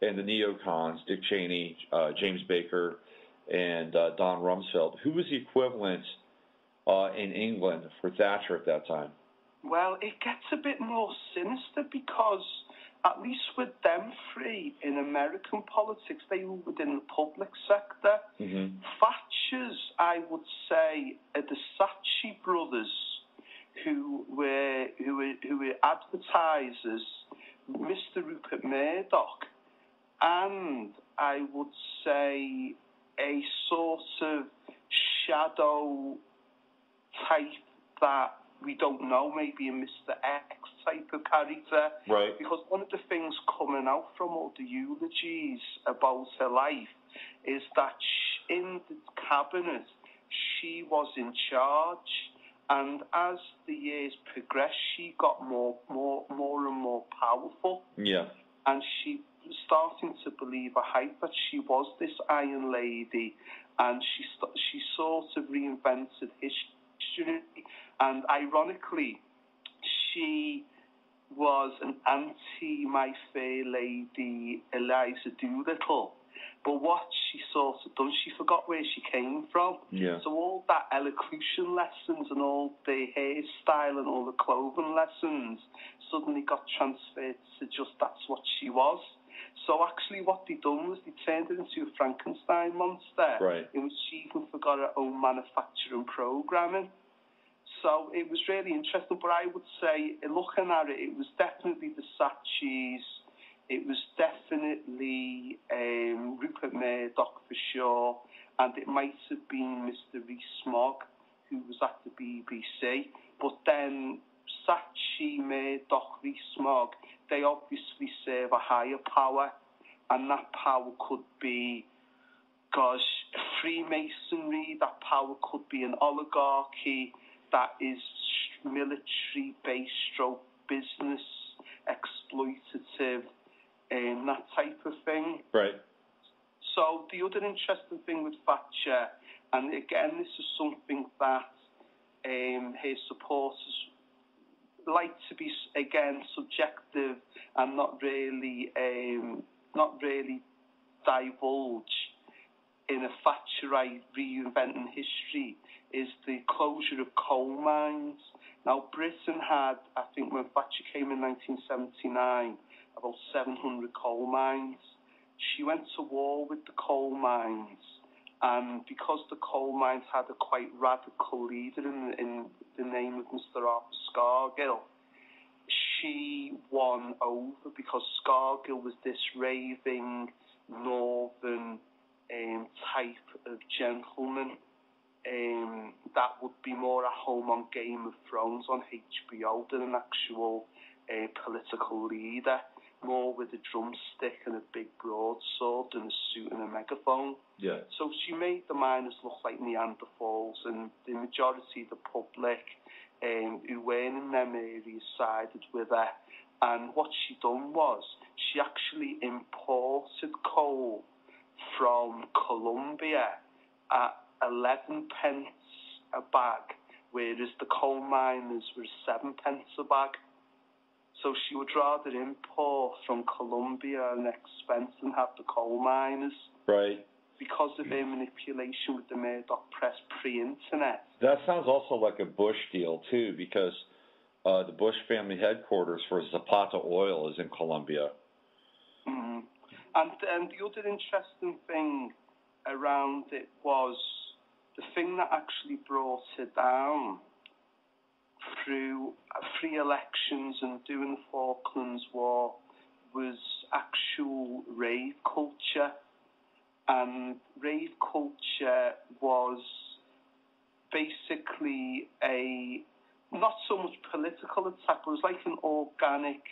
and the neocons, Dick Cheney, James Baker, and Don Rumsfeld. Who was the equivalent in England for Thatcher at that time? Well, it gets a bit more sinister because at least with them three in American politics, they were within the public sector. Mm-hmm. Thatchers, I would say, are the Thatcher brothers who were advertisers, Mr. Rupert Murdoch, and I would say a sort of shadow type that we don't know, maybe a Mr. X type of character. Right. Because one of the things coming out from all the eulogies about her life is that in the cabinet, she was in charge. And as the years progressed, she got more and more powerful. Yeah. And she was starting to believe a hype that she was this Iron Lady, and she sort of reinvented history. And ironically, she was an anti-My Fair Lady Eliza Doolittle. But what she sort of done, she forgot where she came from. Yeah. So all that elocution lessons and all the hairstyle and all the clothing lessons suddenly got transferred to just that's what she was. So actually what they done was they turned it into a Frankenstein monster. Right. In which she even forgot her own manufacturing programming. So it was really interesting. But I would say, looking at it, it was definitely the Thatchers. It was definitely Rupert Murdoch for sure, and it might have been Mr. Rees-Mogg, who was at the BBC. But then Thatcher, Murdoch, Rees-Mogg, they obviously serve a higher power, and that power could be, Freemasonry, that power could be an oligarchy that is military-based, stroke business, exploitative, and that type of thing. Right. So the other interesting thing with Thatcher, and again, this is something that his supporters like to be, again, subjective and not really divulge in a Thatcherite reinventing history, is the closure of coal mines. Now, Britain had, I think when Thatcher came in 1979, about 700 coal mines. She went to war with the coal mines, and because the coal mines had a quite radical leader in the name of Mr. Arthur Scargill, she won over, because Scargill was this raving northern type of gentleman that would be more at home on Game of Thrones on HBO than an actual political leader, more with a drumstick and a big broadsword and a suit and a megaphone. Yeah. So she made the miners look like Neanderthals, and the majority of the public who were in them areas sided with her. And what she done was, she actually imported coal from Colombia at 11 pence a bag, whereas the coal miners were 7 pence a bag. So she would rather import from Colombia at an expense than have the coal miners. Right. Because of their manipulation with the Murdoch press pre-internet. That sounds also like a Bush deal, too, because the Bush family headquarters for Zapata Oil is in Colombia. Mm-hmm. And the other interesting thing around it was the thing that actually brought it down through free elections and doing the Falklands War was actual rave culture. And rave culture was basically a not so much political attack, but it was like an organic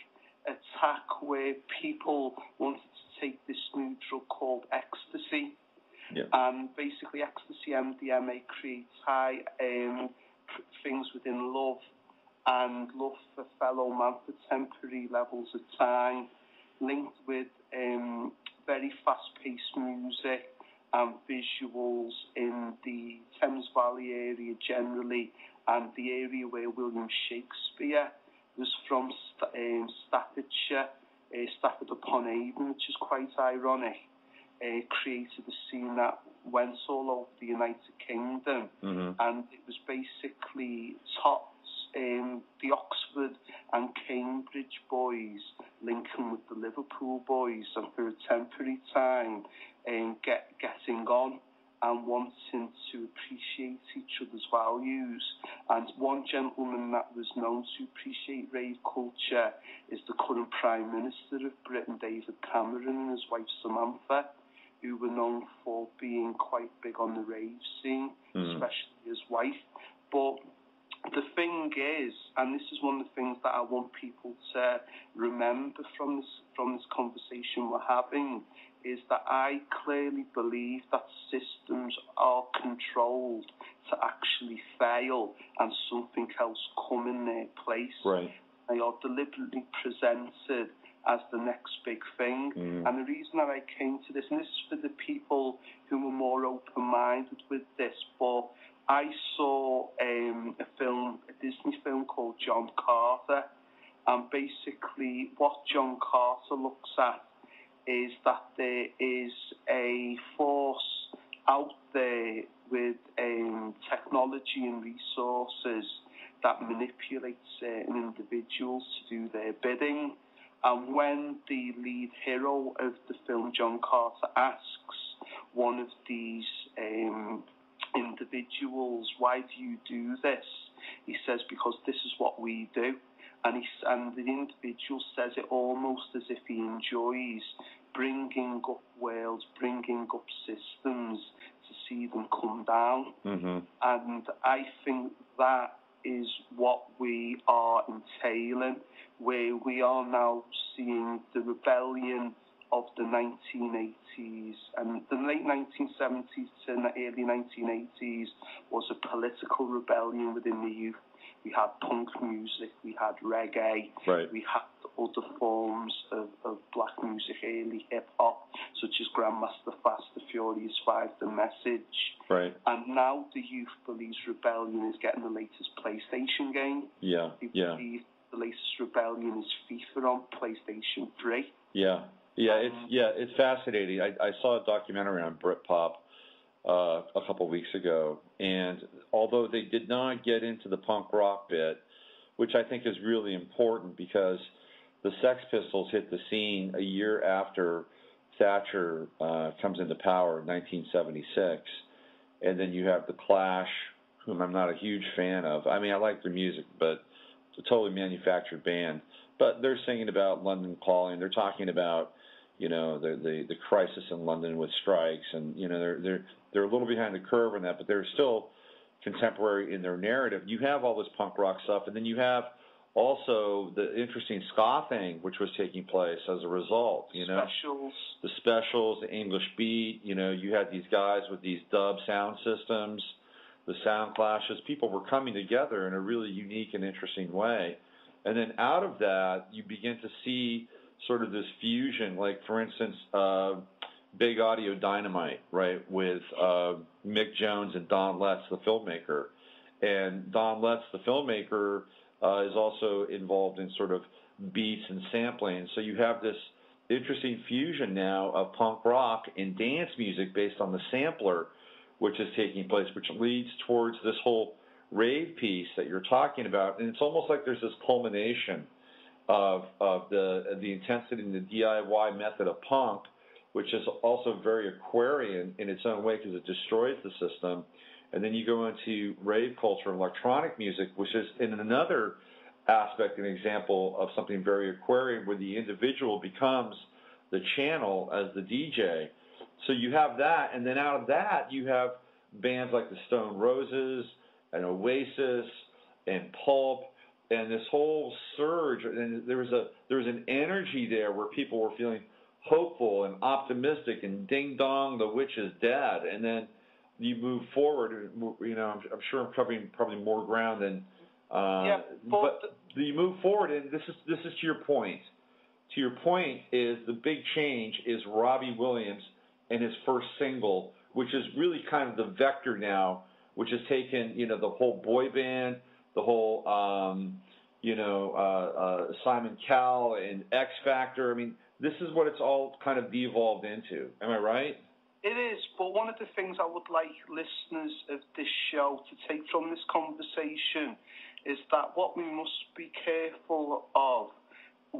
attack where people wanted to take this new drug called ecstasy. Yeah. And basically ecstasy, MDMA, creates high things within love, and love for fellow man for temporary levels of time, linked with very fast-paced music and visuals in the Thames Valley area generally, and the area where William Shakespeare was from, Staffordshire, Stafford-upon-Avon, which is quite ironic, created a scene that went all over the United Kingdom, and it was basically the Oxford and Cambridge boys linking with the Liverpool boys and for a temporary time getting on and wanting to appreciate each other's values. And one gentleman that was known to appreciate rave culture is the current Prime Minister of Britain, David Cameron, and his wife Samantha, who were known for being quite big on the rave scene, especially his wife. But the thing is, and this is one of the things that I want people to remember from this conversation we're having, is that I clearly believe that systems are controlled to actually fail and something else come in their place. Right. They are deliberately presented as the next big thing. And the reason that I came to this, and this is for the people who are more open-minded with this, but I saw a Disney film called John Carter, and basically what John Carter looks at is that there is a force out there with technology and resources that manipulates certain individuals to do their bidding. And when the lead hero of the film, John Carter, asks one of these individuals, why do you do this? He says, because this is what we do. And the individual says it almost as if he enjoys bringing up worlds, bringing up systems to see them come down. And I think that is what we are entailing, where we are now seeing the rebellion of the 1980s, and the late 1970s to the early 1980s was a political rebellion within the youth. We had punk music, we had reggae, we had other forms of black music, early hip-hop, such as Grandmaster Fast, The Furious Five, The Message. And now the youth believes rebellion is getting the latest PlayStation game. They believe the latest rebellion is FIFA on PlayStation 3. It's fascinating. I saw a documentary on Britpop a couple of weeks ago, and although they did not get into the punk rock bit, which I think is really important because the Sex Pistols hit the scene a year after Thatcher comes into power in 1976, and then you have the Clash, whom I'm not a huge fan of. I mean, I like their music, but it's a totally manufactured band. But they're singing about London Calling. They're talking about, you know, the crisis in London with strikes, and you know they're a little behind the curve on that, but they're still contemporary in their narrative. You have all this punk rock stuff, and then you have also the interesting ska thing, which was taking place as a result. You know, the Specials, the English Beat. You know, you had these guys with these dub sound systems, the Sound Clashes. People were coming together in a really unique and interesting way. And then out of that, you begin to see sort of this fusion, like, for instance, Big Audio Dynamite, right, with Mick Jones and Don Letts, the filmmaker. And Don Letts, the filmmaker, is also involved in sort of beats and sampling. So you have this interesting fusion now of punk rock and dance music based on the sampler, which is taking place, which leads towards this whole rave piece that you're talking about. And it's almost like there's this culmination of the intensity and the DIY method of punk, which is also very Aquarian in its own way because it destroys the system. And then you go into rave culture and electronic music, which is in another aspect an example of something very Aquarian, where the individual becomes the channel as the DJ. So you have that, and then out of that you have bands like the Stone Roses and Oasis and Pulp, and this whole surge. And there was an energy there where people were feeling hopeful and optimistic, and ding dong, the witch is dead. And then you move forward. You know, I'm sure I'm covering probably more ground than. But you move forward, and this is to your point. To your point is the big change is Robbie Williams and his first single, which is really kind of the vector now, which has taken, you know, the whole boy band, the whole, Simon Cowell and X Factor. I mean, this is what it's all kind of devolved into. Am I right? It is, but one of the things I would like listeners of this show to take from this conversation is that what we must be careful of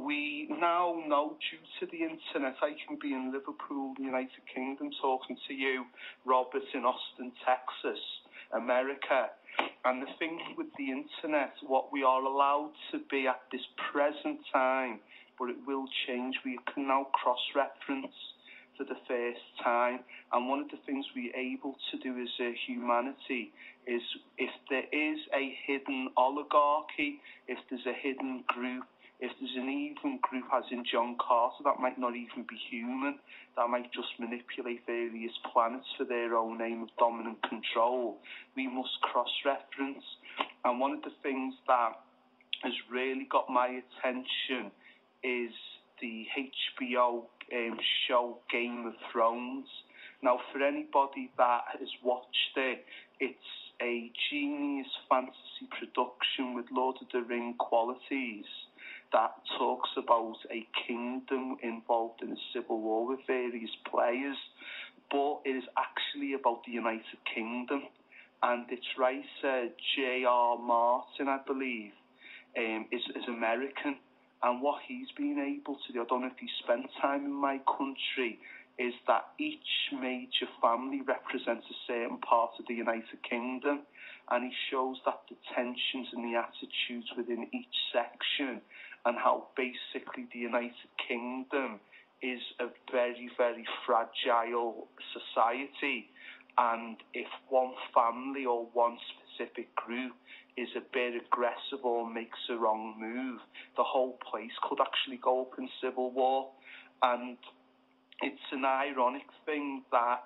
we now know, due to the internet, I can be in Liverpool, United Kingdom, talking to you, Robert, in Austin, Texas, America. And the thing with the internet, what we are allowed to be at this present time, but it will change, we can now cross-reference for the first time. And one of the things we're able to do as a humanity is, if there is a hidden oligarchy, if there's a hidden group, if there's an even group, as in John Carter, that might not even be human, that might just manipulate various planets for their own aim of dominant control, we must cross-reference. And one of the things that has really got my attention is the HBO show Game of Thrones. Now, for anybody that has watched it, it's a genius fantasy production with Lord of the Ring qualities that talks about a kingdom involved in a civil war with various players, but it is actually about the United Kingdom. And its writer, J.R. Martin, I believe, is American. And what he's been able to do, I don't know if he spent time in my country, is that each major family represents a certain part of the United Kingdom, and he shows that the tensions and the attitudes within each section, and how basically the United Kingdom is a very, very fragile society, and if one family or one specific group is a bit aggressive or makes a wrong move, the whole place could actually go up in civil war. And it's an ironic thing that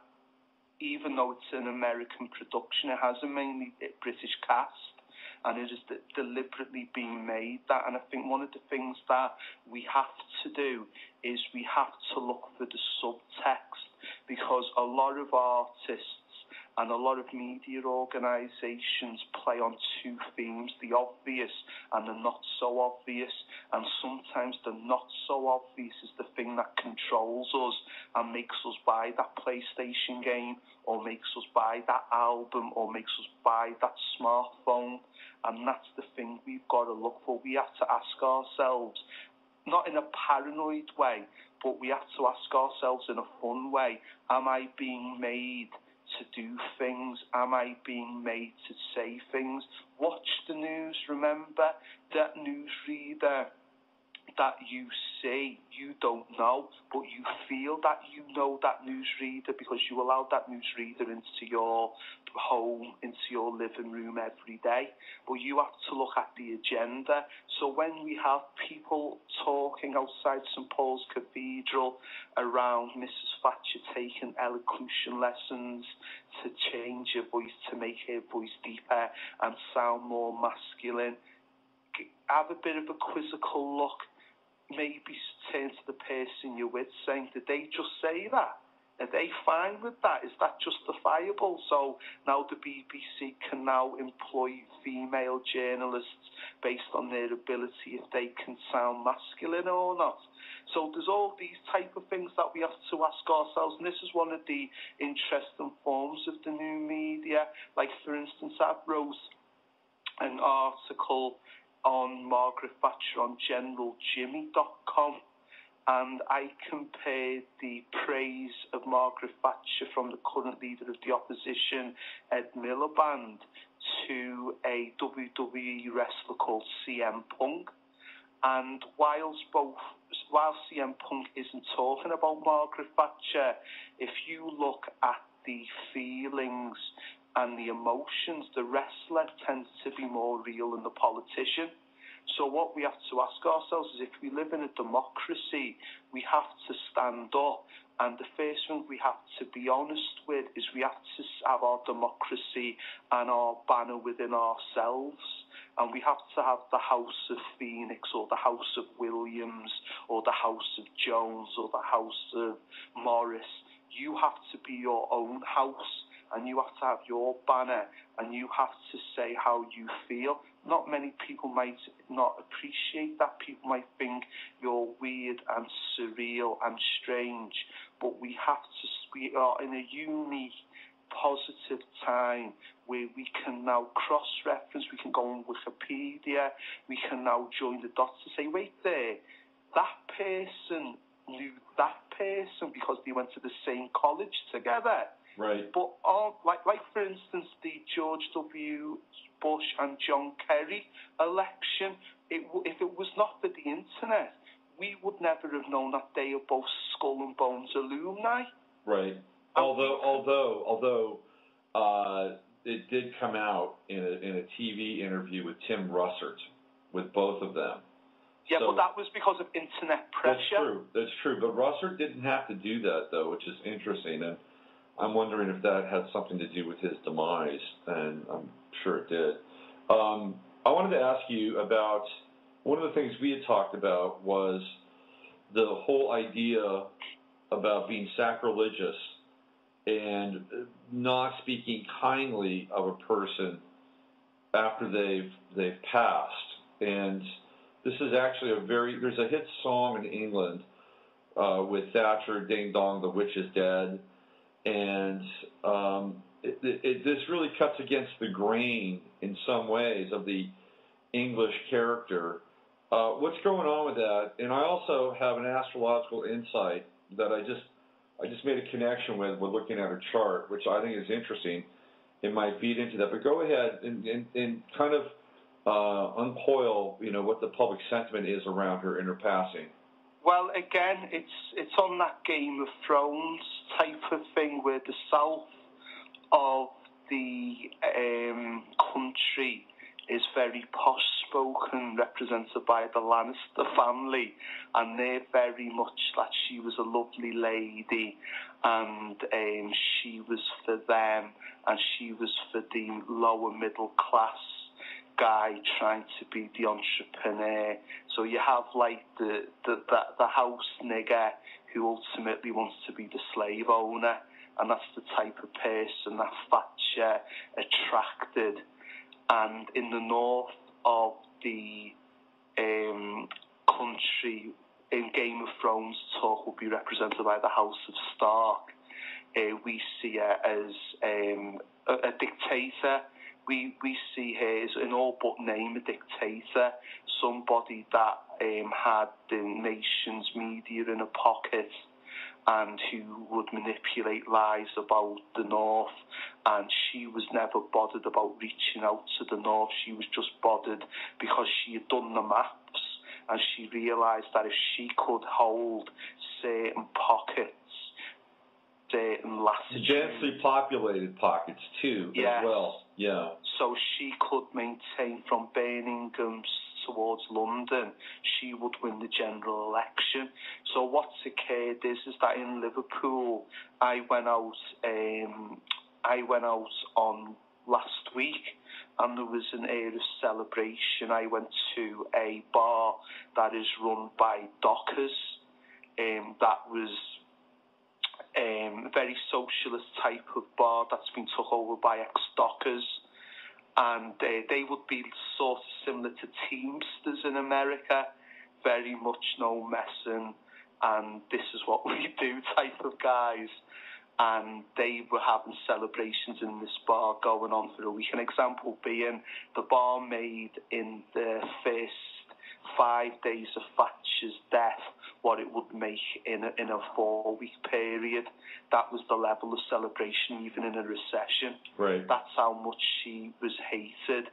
even though it's an American production, it has a mainly British cast, and it is deliberately being made that. And I think one of the things that we have to do is we have to look for the subtext, because a lot of artists and a lot of media organisations play on two themes, the obvious and the not so obvious. And sometimes the not so obvious is the thing that controls us and makes us buy that PlayStation game, or makes us buy that album, or makes us buy that smartphone. And that's the thing we've got to look for. We have to ask ourselves, not in a paranoid way, but we have to ask ourselves in a fun way, am I being made to do things? Am I being made to say things? Watch the news. Remember that newsreader that you see, you don't know, but you feel that you know that newsreader because you allow that newsreader into your home, into your living room every day. But you have to look at the agenda. So when we have people talking outside St Paul's Cathedral around Mrs Thatcher taking elocution lessons to change her voice, to make her voice deeper and sound more masculine, have a bit of a quizzical look. Maybe turn to the person you're with saying, did they just say that? Are they fine with that? Is that justifiable? So now the BBC can now employ female journalists based on their ability, if they can sound masculine or not. So there's all these type of things that we have to ask ourselves, and this is one of the interesting forms of the new media. Like, for instance, I wrote an article on Margaret Thatcher on GeneralJimmy.com, and I compared the praise of Margaret Thatcher from the current leader of the opposition, Ed Miliband, to a WWE wrestler called CM Punk. And while CM Punk isn't talking about Margaret Thatcher, if you look at the feelings and the emotions, the wrestler tends to be more real than the politician. So what we have to ask ourselves is, if we live in a democracy, we have to stand up. And the first thing we have to be honest with is we have to have our democracy and our banner within ourselves. And we have to have the House of Phoenix, or the House of Williams, or the House of Jones, or the House of Morris. You have to be your own house, and you have to have your banner, and you have to say how you feel. Not many people might not appreciate that. People might think you're weird and surreal and strange, but we are in a unique, positive time where we can now cross-reference, we can go on Wikipedia, we can now join the dots to say, wait there, that person knew that person because they went to the same college together. Right. But like for instance, the George W. Bush and John Kerry election, if it was not for the internet, we would never have known that they are both Skull and Bones alumni. Right. Although it did come out in a TV interview with Tim Russert, with both of them. Yeah, but that was because of internet pressure. That's true. But Russert didn't have to do that, though, which is interesting. And I'm wondering if that had something to do with his demise, and I'm sure it did. I wanted to ask you about one of the things we had talked about was the whole idea about being sacrilegious and not speaking kindly of a person after they've passed. And this is actually there's a hit song in England with Thatcher, Ding Dong, the Witch is Dead. And this really cuts against the grain in some ways of the English character. What's going on with that? And I also have an astrological insight that I just made a connection with looking at her chart, which I think is interesting. It might feed into that. But go ahead and kind of uncoil, what the public sentiment is around her in her passing. Well, again, it's on that Game of Thrones type of thing where the south of the country is very posh-spoken, represented by the Lannister family, and they're very much that she was a lovely lady, and she was for them, and she was for the lower middle class guy trying to be the entrepreneur. So you have like the house nigger who ultimately wants to be the slave owner, and that's the type of person that Thatcher attracted. And in the north of the country, in Game of Thrones talk will be represented by the House of Stark. We see her as a dictator. We see her as in all but name a dictator, somebody that had the nation's media in a pocket and who would manipulate lies about the North, and she was never bothered about reaching out to the North. She was just bothered because she had done the maths, and she realised that if she could hold certain pockets, certain latitudes... Densely populated pockets, too, as well. Yeah. So she could maintain from Birmingham towards London, she would win the general election. So what's occurred is that in Liverpool, I went out on last week, and there was an air of celebration. I went to a bar that is run by dockers. That was a very socialist type of bar that's been took over by ex-dockers. And they would be sort of similar to Teamsters in America, very much no messing, and this is what we do type of guys. And they were having celebrations in this bar going on for a week. An example being the bar made in the first 5 days of Thatcher's death what it would make in a 4-week period. That was the level of celebration, even in a recession. Right. That's how much she was hated.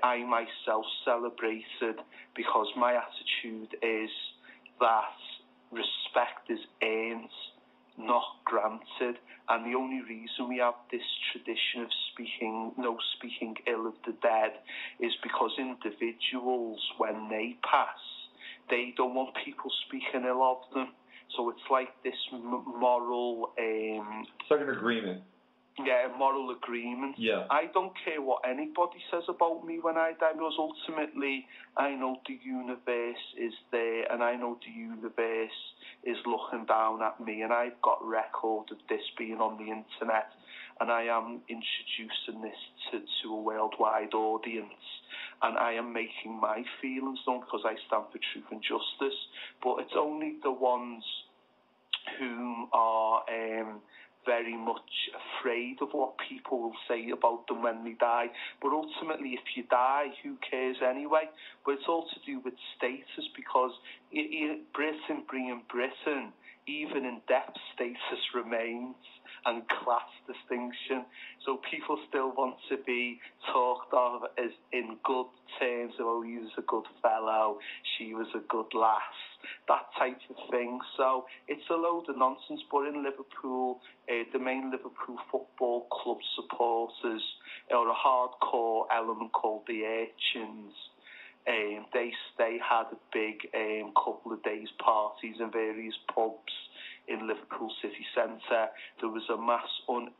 I myself celebrated because my attitude is that respect is earned, not granted. And the only reason we have this tradition of speaking ill of the dead is because individuals, when they pass, they don't want people speaking ill of them. So it's like this moral... it's like an agreement. Yeah, a moral agreement. Yeah. I don't care what anybody says about me when I die, because ultimately I know the universe is there, and I know the universe is looking down at me, and I've got record of this being on the internet, and I am introducing this to a worldwide audience. And I am making my feelings known because I stand for truth and justice. But it's only the ones who are very much afraid of what people will say about them when they die. But ultimately, if you die, who cares anyway? But it's all to do with status, because Britain being Britain, even in death, status remains, and class distinction. So people still want to be talked of as in good terms. Oh, he was a good fellow, she was a good lass, that type of thing. So it's a load of nonsense. But in Liverpool, the main Liverpool Football Club supporters, or a hardcore element called the Urchins, they had a big couple of days parties in various pubs in Liverpool city centre. There was a mass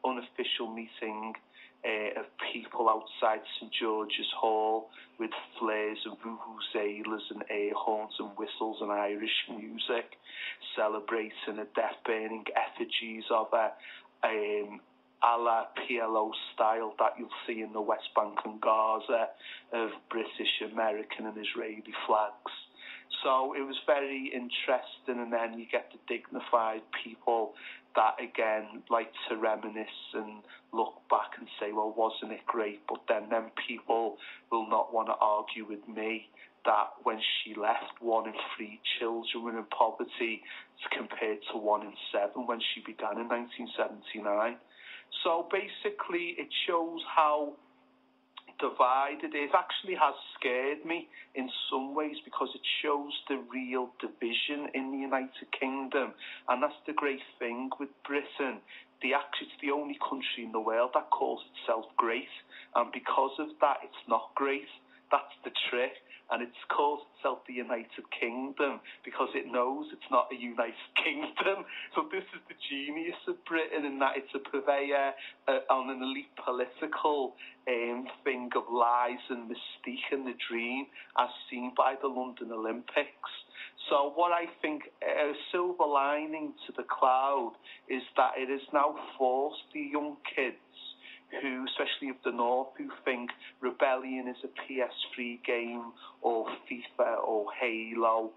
unofficial meeting of people outside St George's Hall with flares and vuvuzelas and air horns and whistles and Irish music, celebrating a death-burning effigies of a la PLO style that you'll see in the West Bank and Gaza, of British, American and Israeli flags. So it was very interesting. And then you get the dignified people that, again, like to reminisce and look back and say, well, wasn't it great? But then people will not want to argue with me that when she left, 1 in 3 children were in poverty compared to 1 in 7 when she began in 1979. So basically it shows how divided it actually has scared me in some ways, because it shows the real division in the United Kingdom. And that's the great thing with Britain. It's the only country in the world that calls itself great, and because of that it's not great. That's the trick. And it's called itself the United Kingdom because it knows it's not a United Kingdom. So this is the genius of Britain, in that it's a purveyor on an elite political thing of lies and mystique and the dream, as seen by the London Olympics. So what I think a silver lining to the cloud is that it has now forced the young kids, who, especially of the North, who think rebellion is a PS3 game or FIFA or Halo,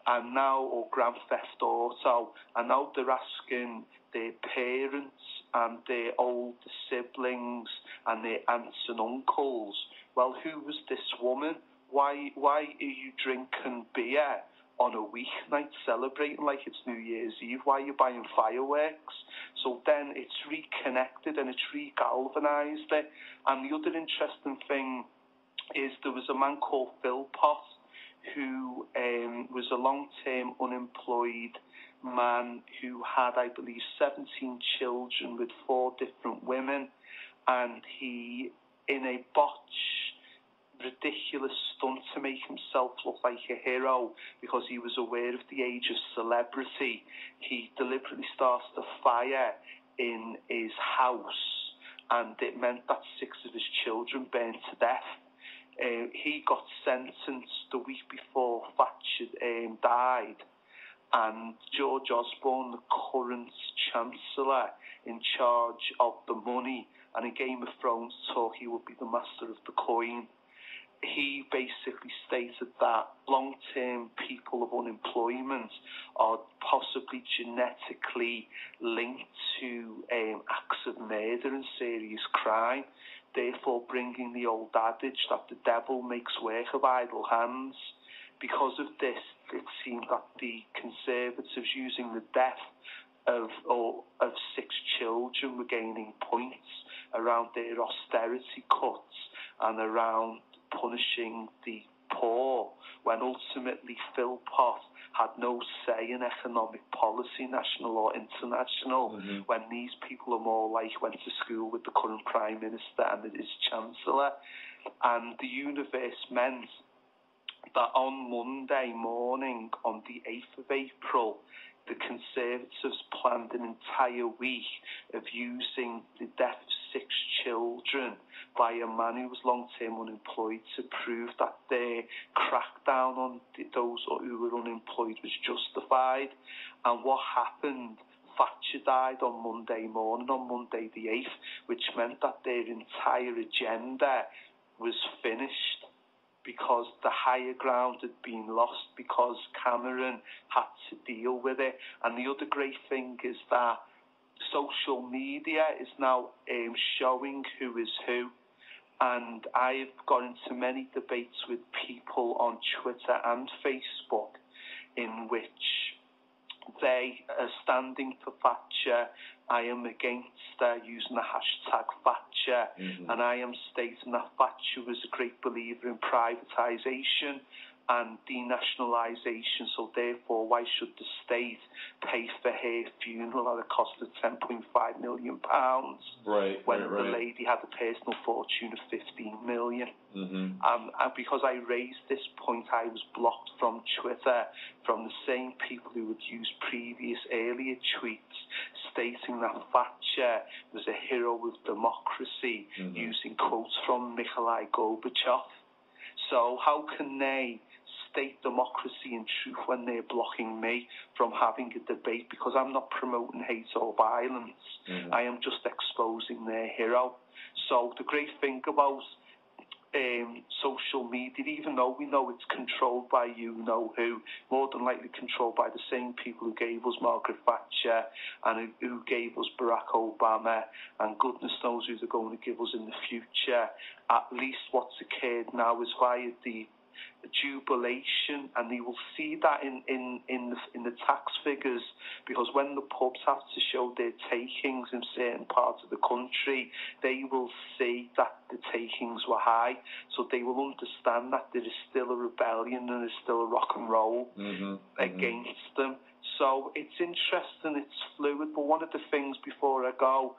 and now, or Grand Theft Auto, and now they're asking their parents and their older siblings and their aunts and uncles, well, who was this woman? Why are you drinking beer on a weeknight celebrating like it's New Year's Eve? Why are you buying fireworks? So then it's reconnected and it's re-galvanised it. And the other interesting thing is there was a man called Phil Pott who was a long-term unemployed man who had, I believe, 17 children with 4 different women, and he, in a ridiculous stunt to make himself look like a hero because he was aware of the age of celebrity, he deliberately started a fire in his house, and it meant that 6 of his children burned to death. He got sentenced the week before Thatcher died, and George Osborne, the current Chancellor in charge of the money and in Game of Thrones thought he would be the master of the coin. He basically stated that long-term people of unemployment are possibly genetically linked to acts of murder and serious crime, therefore bringing the old adage that the devil makes work of idle hands. Because of this, it seemed that the Conservatives, using the death of 6 children, were gaining points around their austerity cuts and around punishing the poor, when ultimately Phil Pott had no say in economic policy, national or international, when these people are more like went to school with the current Prime Minister and his Chancellor. And the universe meant that on Monday morning, on the 8th of April, the Conservatives planned an entire week of using the death of 6 children by a man who was long-term unemployed to prove that their crackdown on those who were unemployed was justified. And what happened? Thatcher died on Monday morning, on Monday the 8th, which meant that their entire agenda was finished, because the higher ground had been lost, because Cameron had to deal with it. And the other great thing is that social media is now showing who is who. And I've got into many debates with people on Twitter and Facebook in which they are standing for Thatcher. I am against using the hashtag Thatcher, and I am stating that Thatcher was a great believer in privatisation and denationalisation, so therefore why should the state pay for her funeral at a cost of £10.5 million when the lady had a personal fortune of £15 million? And because I raised this point, I was blocked from Twitter from the same people who had used previous earlier tweets stating that Thatcher was a hero of democracy, using quotes from Mikhail Gorbachev. So how can they state democracy and truth when they're blocking me from having a debate? Because I'm not promoting hate or violence. I am just exposing their hero. So the great thing about social media, even though we know it's controlled by you-know-who, more than likely controlled by the same people who gave us Margaret Thatcher and who gave us Barack Obama, and goodness knows who they're going to give us in the future. At least what's occurred now is via the jubilation, and you will see that in the tax figures, because when the pubs have to show their takings in certain parts of the country, they will see that the takings were high, so they will understand that there is still a rebellion and there's still a rock and roll against them. So it's interesting, it's fluid, but one of the things before I go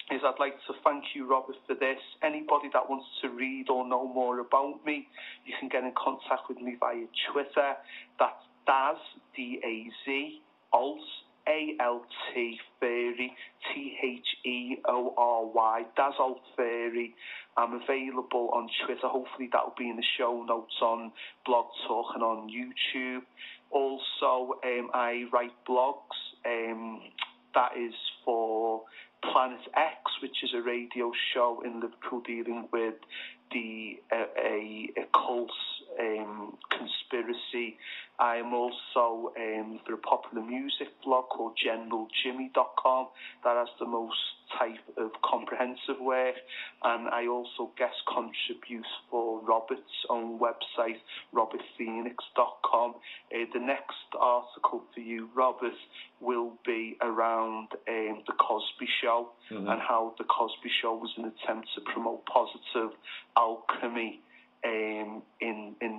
is I'd like to thank you, Robert, for this. Anybody that wants to read or know more about me, you can get in contact with me via Twitter. That's Daz, D-A-Z, Alt, A-L-T, Fairy, T-H-E-O-R-Y, Daz Alt Fairy. I'm available on Twitter. Hopefully that will be in the show notes on Blog Talk and on YouTube. Also, I write blogs. That is for Planet X, which is a radio show in Liverpool dealing with the occult conspiracy. I am also for a popular music blog called GeneralJimmy.com that has the most type of comprehensive work, and I also guest contribute for Robert's own website, robertphoenix.com. The next article for you, Robert, will be around the Cosby Show and how the Cosby Show was an attempt to promote positive alchemy in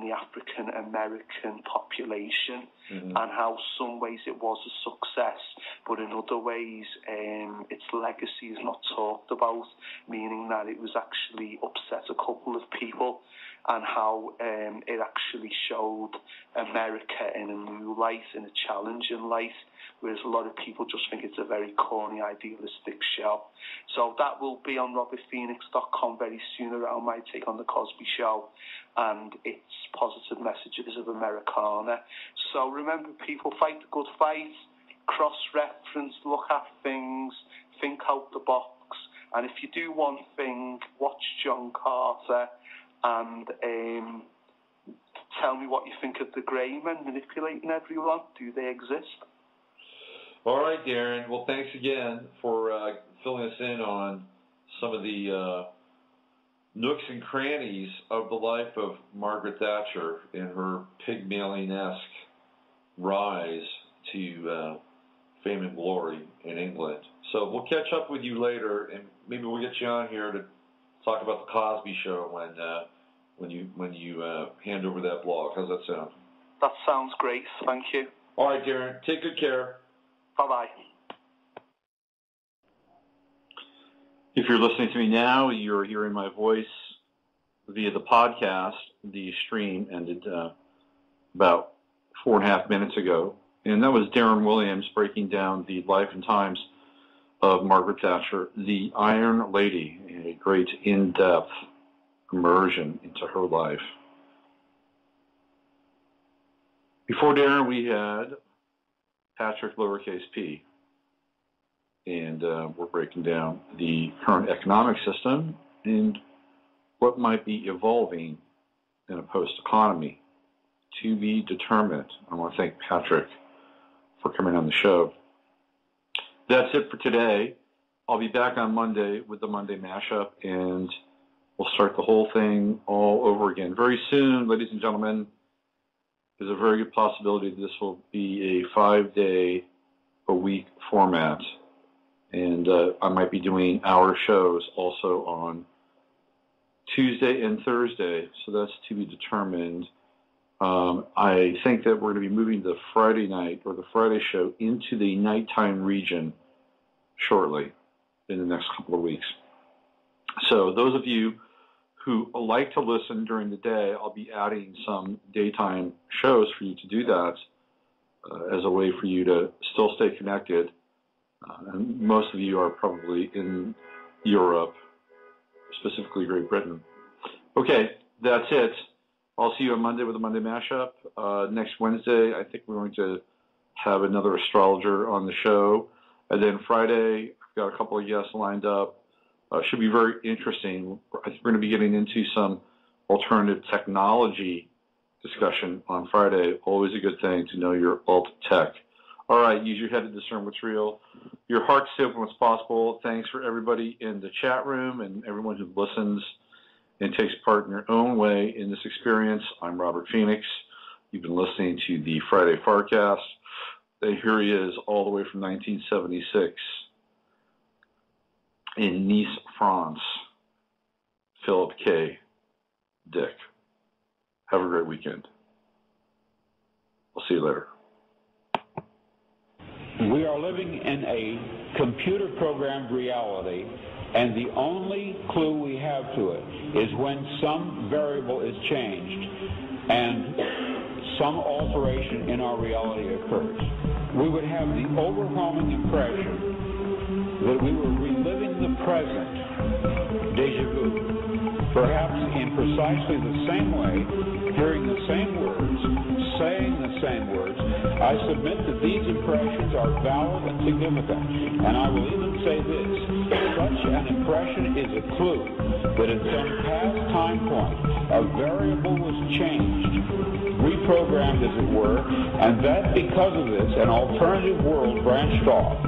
the African American population, and how some ways it was a success, but in other ways its legacy is not talked about, meaning that it was actually upset a couple of people, and how it actually showed America in a new light, in a challenging light, whereas a lot of people just think it's a very corny, idealistic show. So that will be on robertphoenix.com very soon, around my take on the Cosby Show and its positive messages of Americana. So remember, people, fight the good fight, cross-reference, look at things, think out the box, and if you do one thing, watch John Carter and tell me what you think of the grey men manipulating everyone. Do they exist? All right, Darren. Well, thanks again for filling us in on some of the nooks and crannies of the life of Margaret Thatcher in her Pygmalion-esque rise to fame and glory in England. So we'll catch up with you later, and maybe we'll get you on here to talk about the Cosby Show when you hand over that blog. How's that sound? That sounds great. Thank you. All right, Darren. Take good care. Bye-bye. If you're listening to me now, you're hearing my voice via the podcast. The stream ended about 4.5 minutes ago, and that was Darren Williams breaking down the life and times of Margaret Thatcher, the Iron Lady, a great in-depth immersion into her life. Before Darren, we had Patrick lowercase p, and we're breaking down the current economic system and what might be evolving in a post-economy to be determined. I want to thank Patrick for coming on the show. that's it for today. I'll be back on Monday with the Monday mashup, and we'll start the whole thing all over again. Very soon, ladies and gentlemen, there's a very good possibility that this will be a 5-day-a-week format. And I might be doing hour shows also on Tuesday and Thursday, so that's to be determined. I think that we're going to be moving the Friday night or the Friday show into the nighttime region shortly in the next couple of weeks. So those of you who like to listen during the day, I'll be adding some daytime shows for you to do that as a way for you to still stay connected. And most of you are probably in Europe, specifically Great Britain. Okay, that's it. I'll see you on Monday with the Monday Mashup. Next Wednesday, I think we're going to have another astrologer on the show. And then Friday, I've got a couple of guests lined up. Should be very interesting. I think we're going to be getting into some alternative technology discussion on Friday. Always a good thing to know your alt tech. All right, use your head to discern what's real. Your heart to say what's possible. Thanks for everybody in the chat room and everyone who listens and takes part in their own way in this experience. I'm Robert Phoenix. You've been listening to the Friday Farcast. Here he is all the way from 1976 in Nice, France. Philip K. Dick. Have a great weekend. I'll see you later. We are living in a computer-programmed reality, and the only clue we have to it is when some variable is changed and some alteration in our reality occurs. We would have the overwhelming impression that we were reliving the present, déjà vu, perhaps in precisely the same way, hearing the same words, saying the same words. I submit that these impressions are valid and significant, and I will even say this: such an impression is a clue that at some past time point a variable was changed, reprogrammed as it were, and that because of this an alternative world branched off.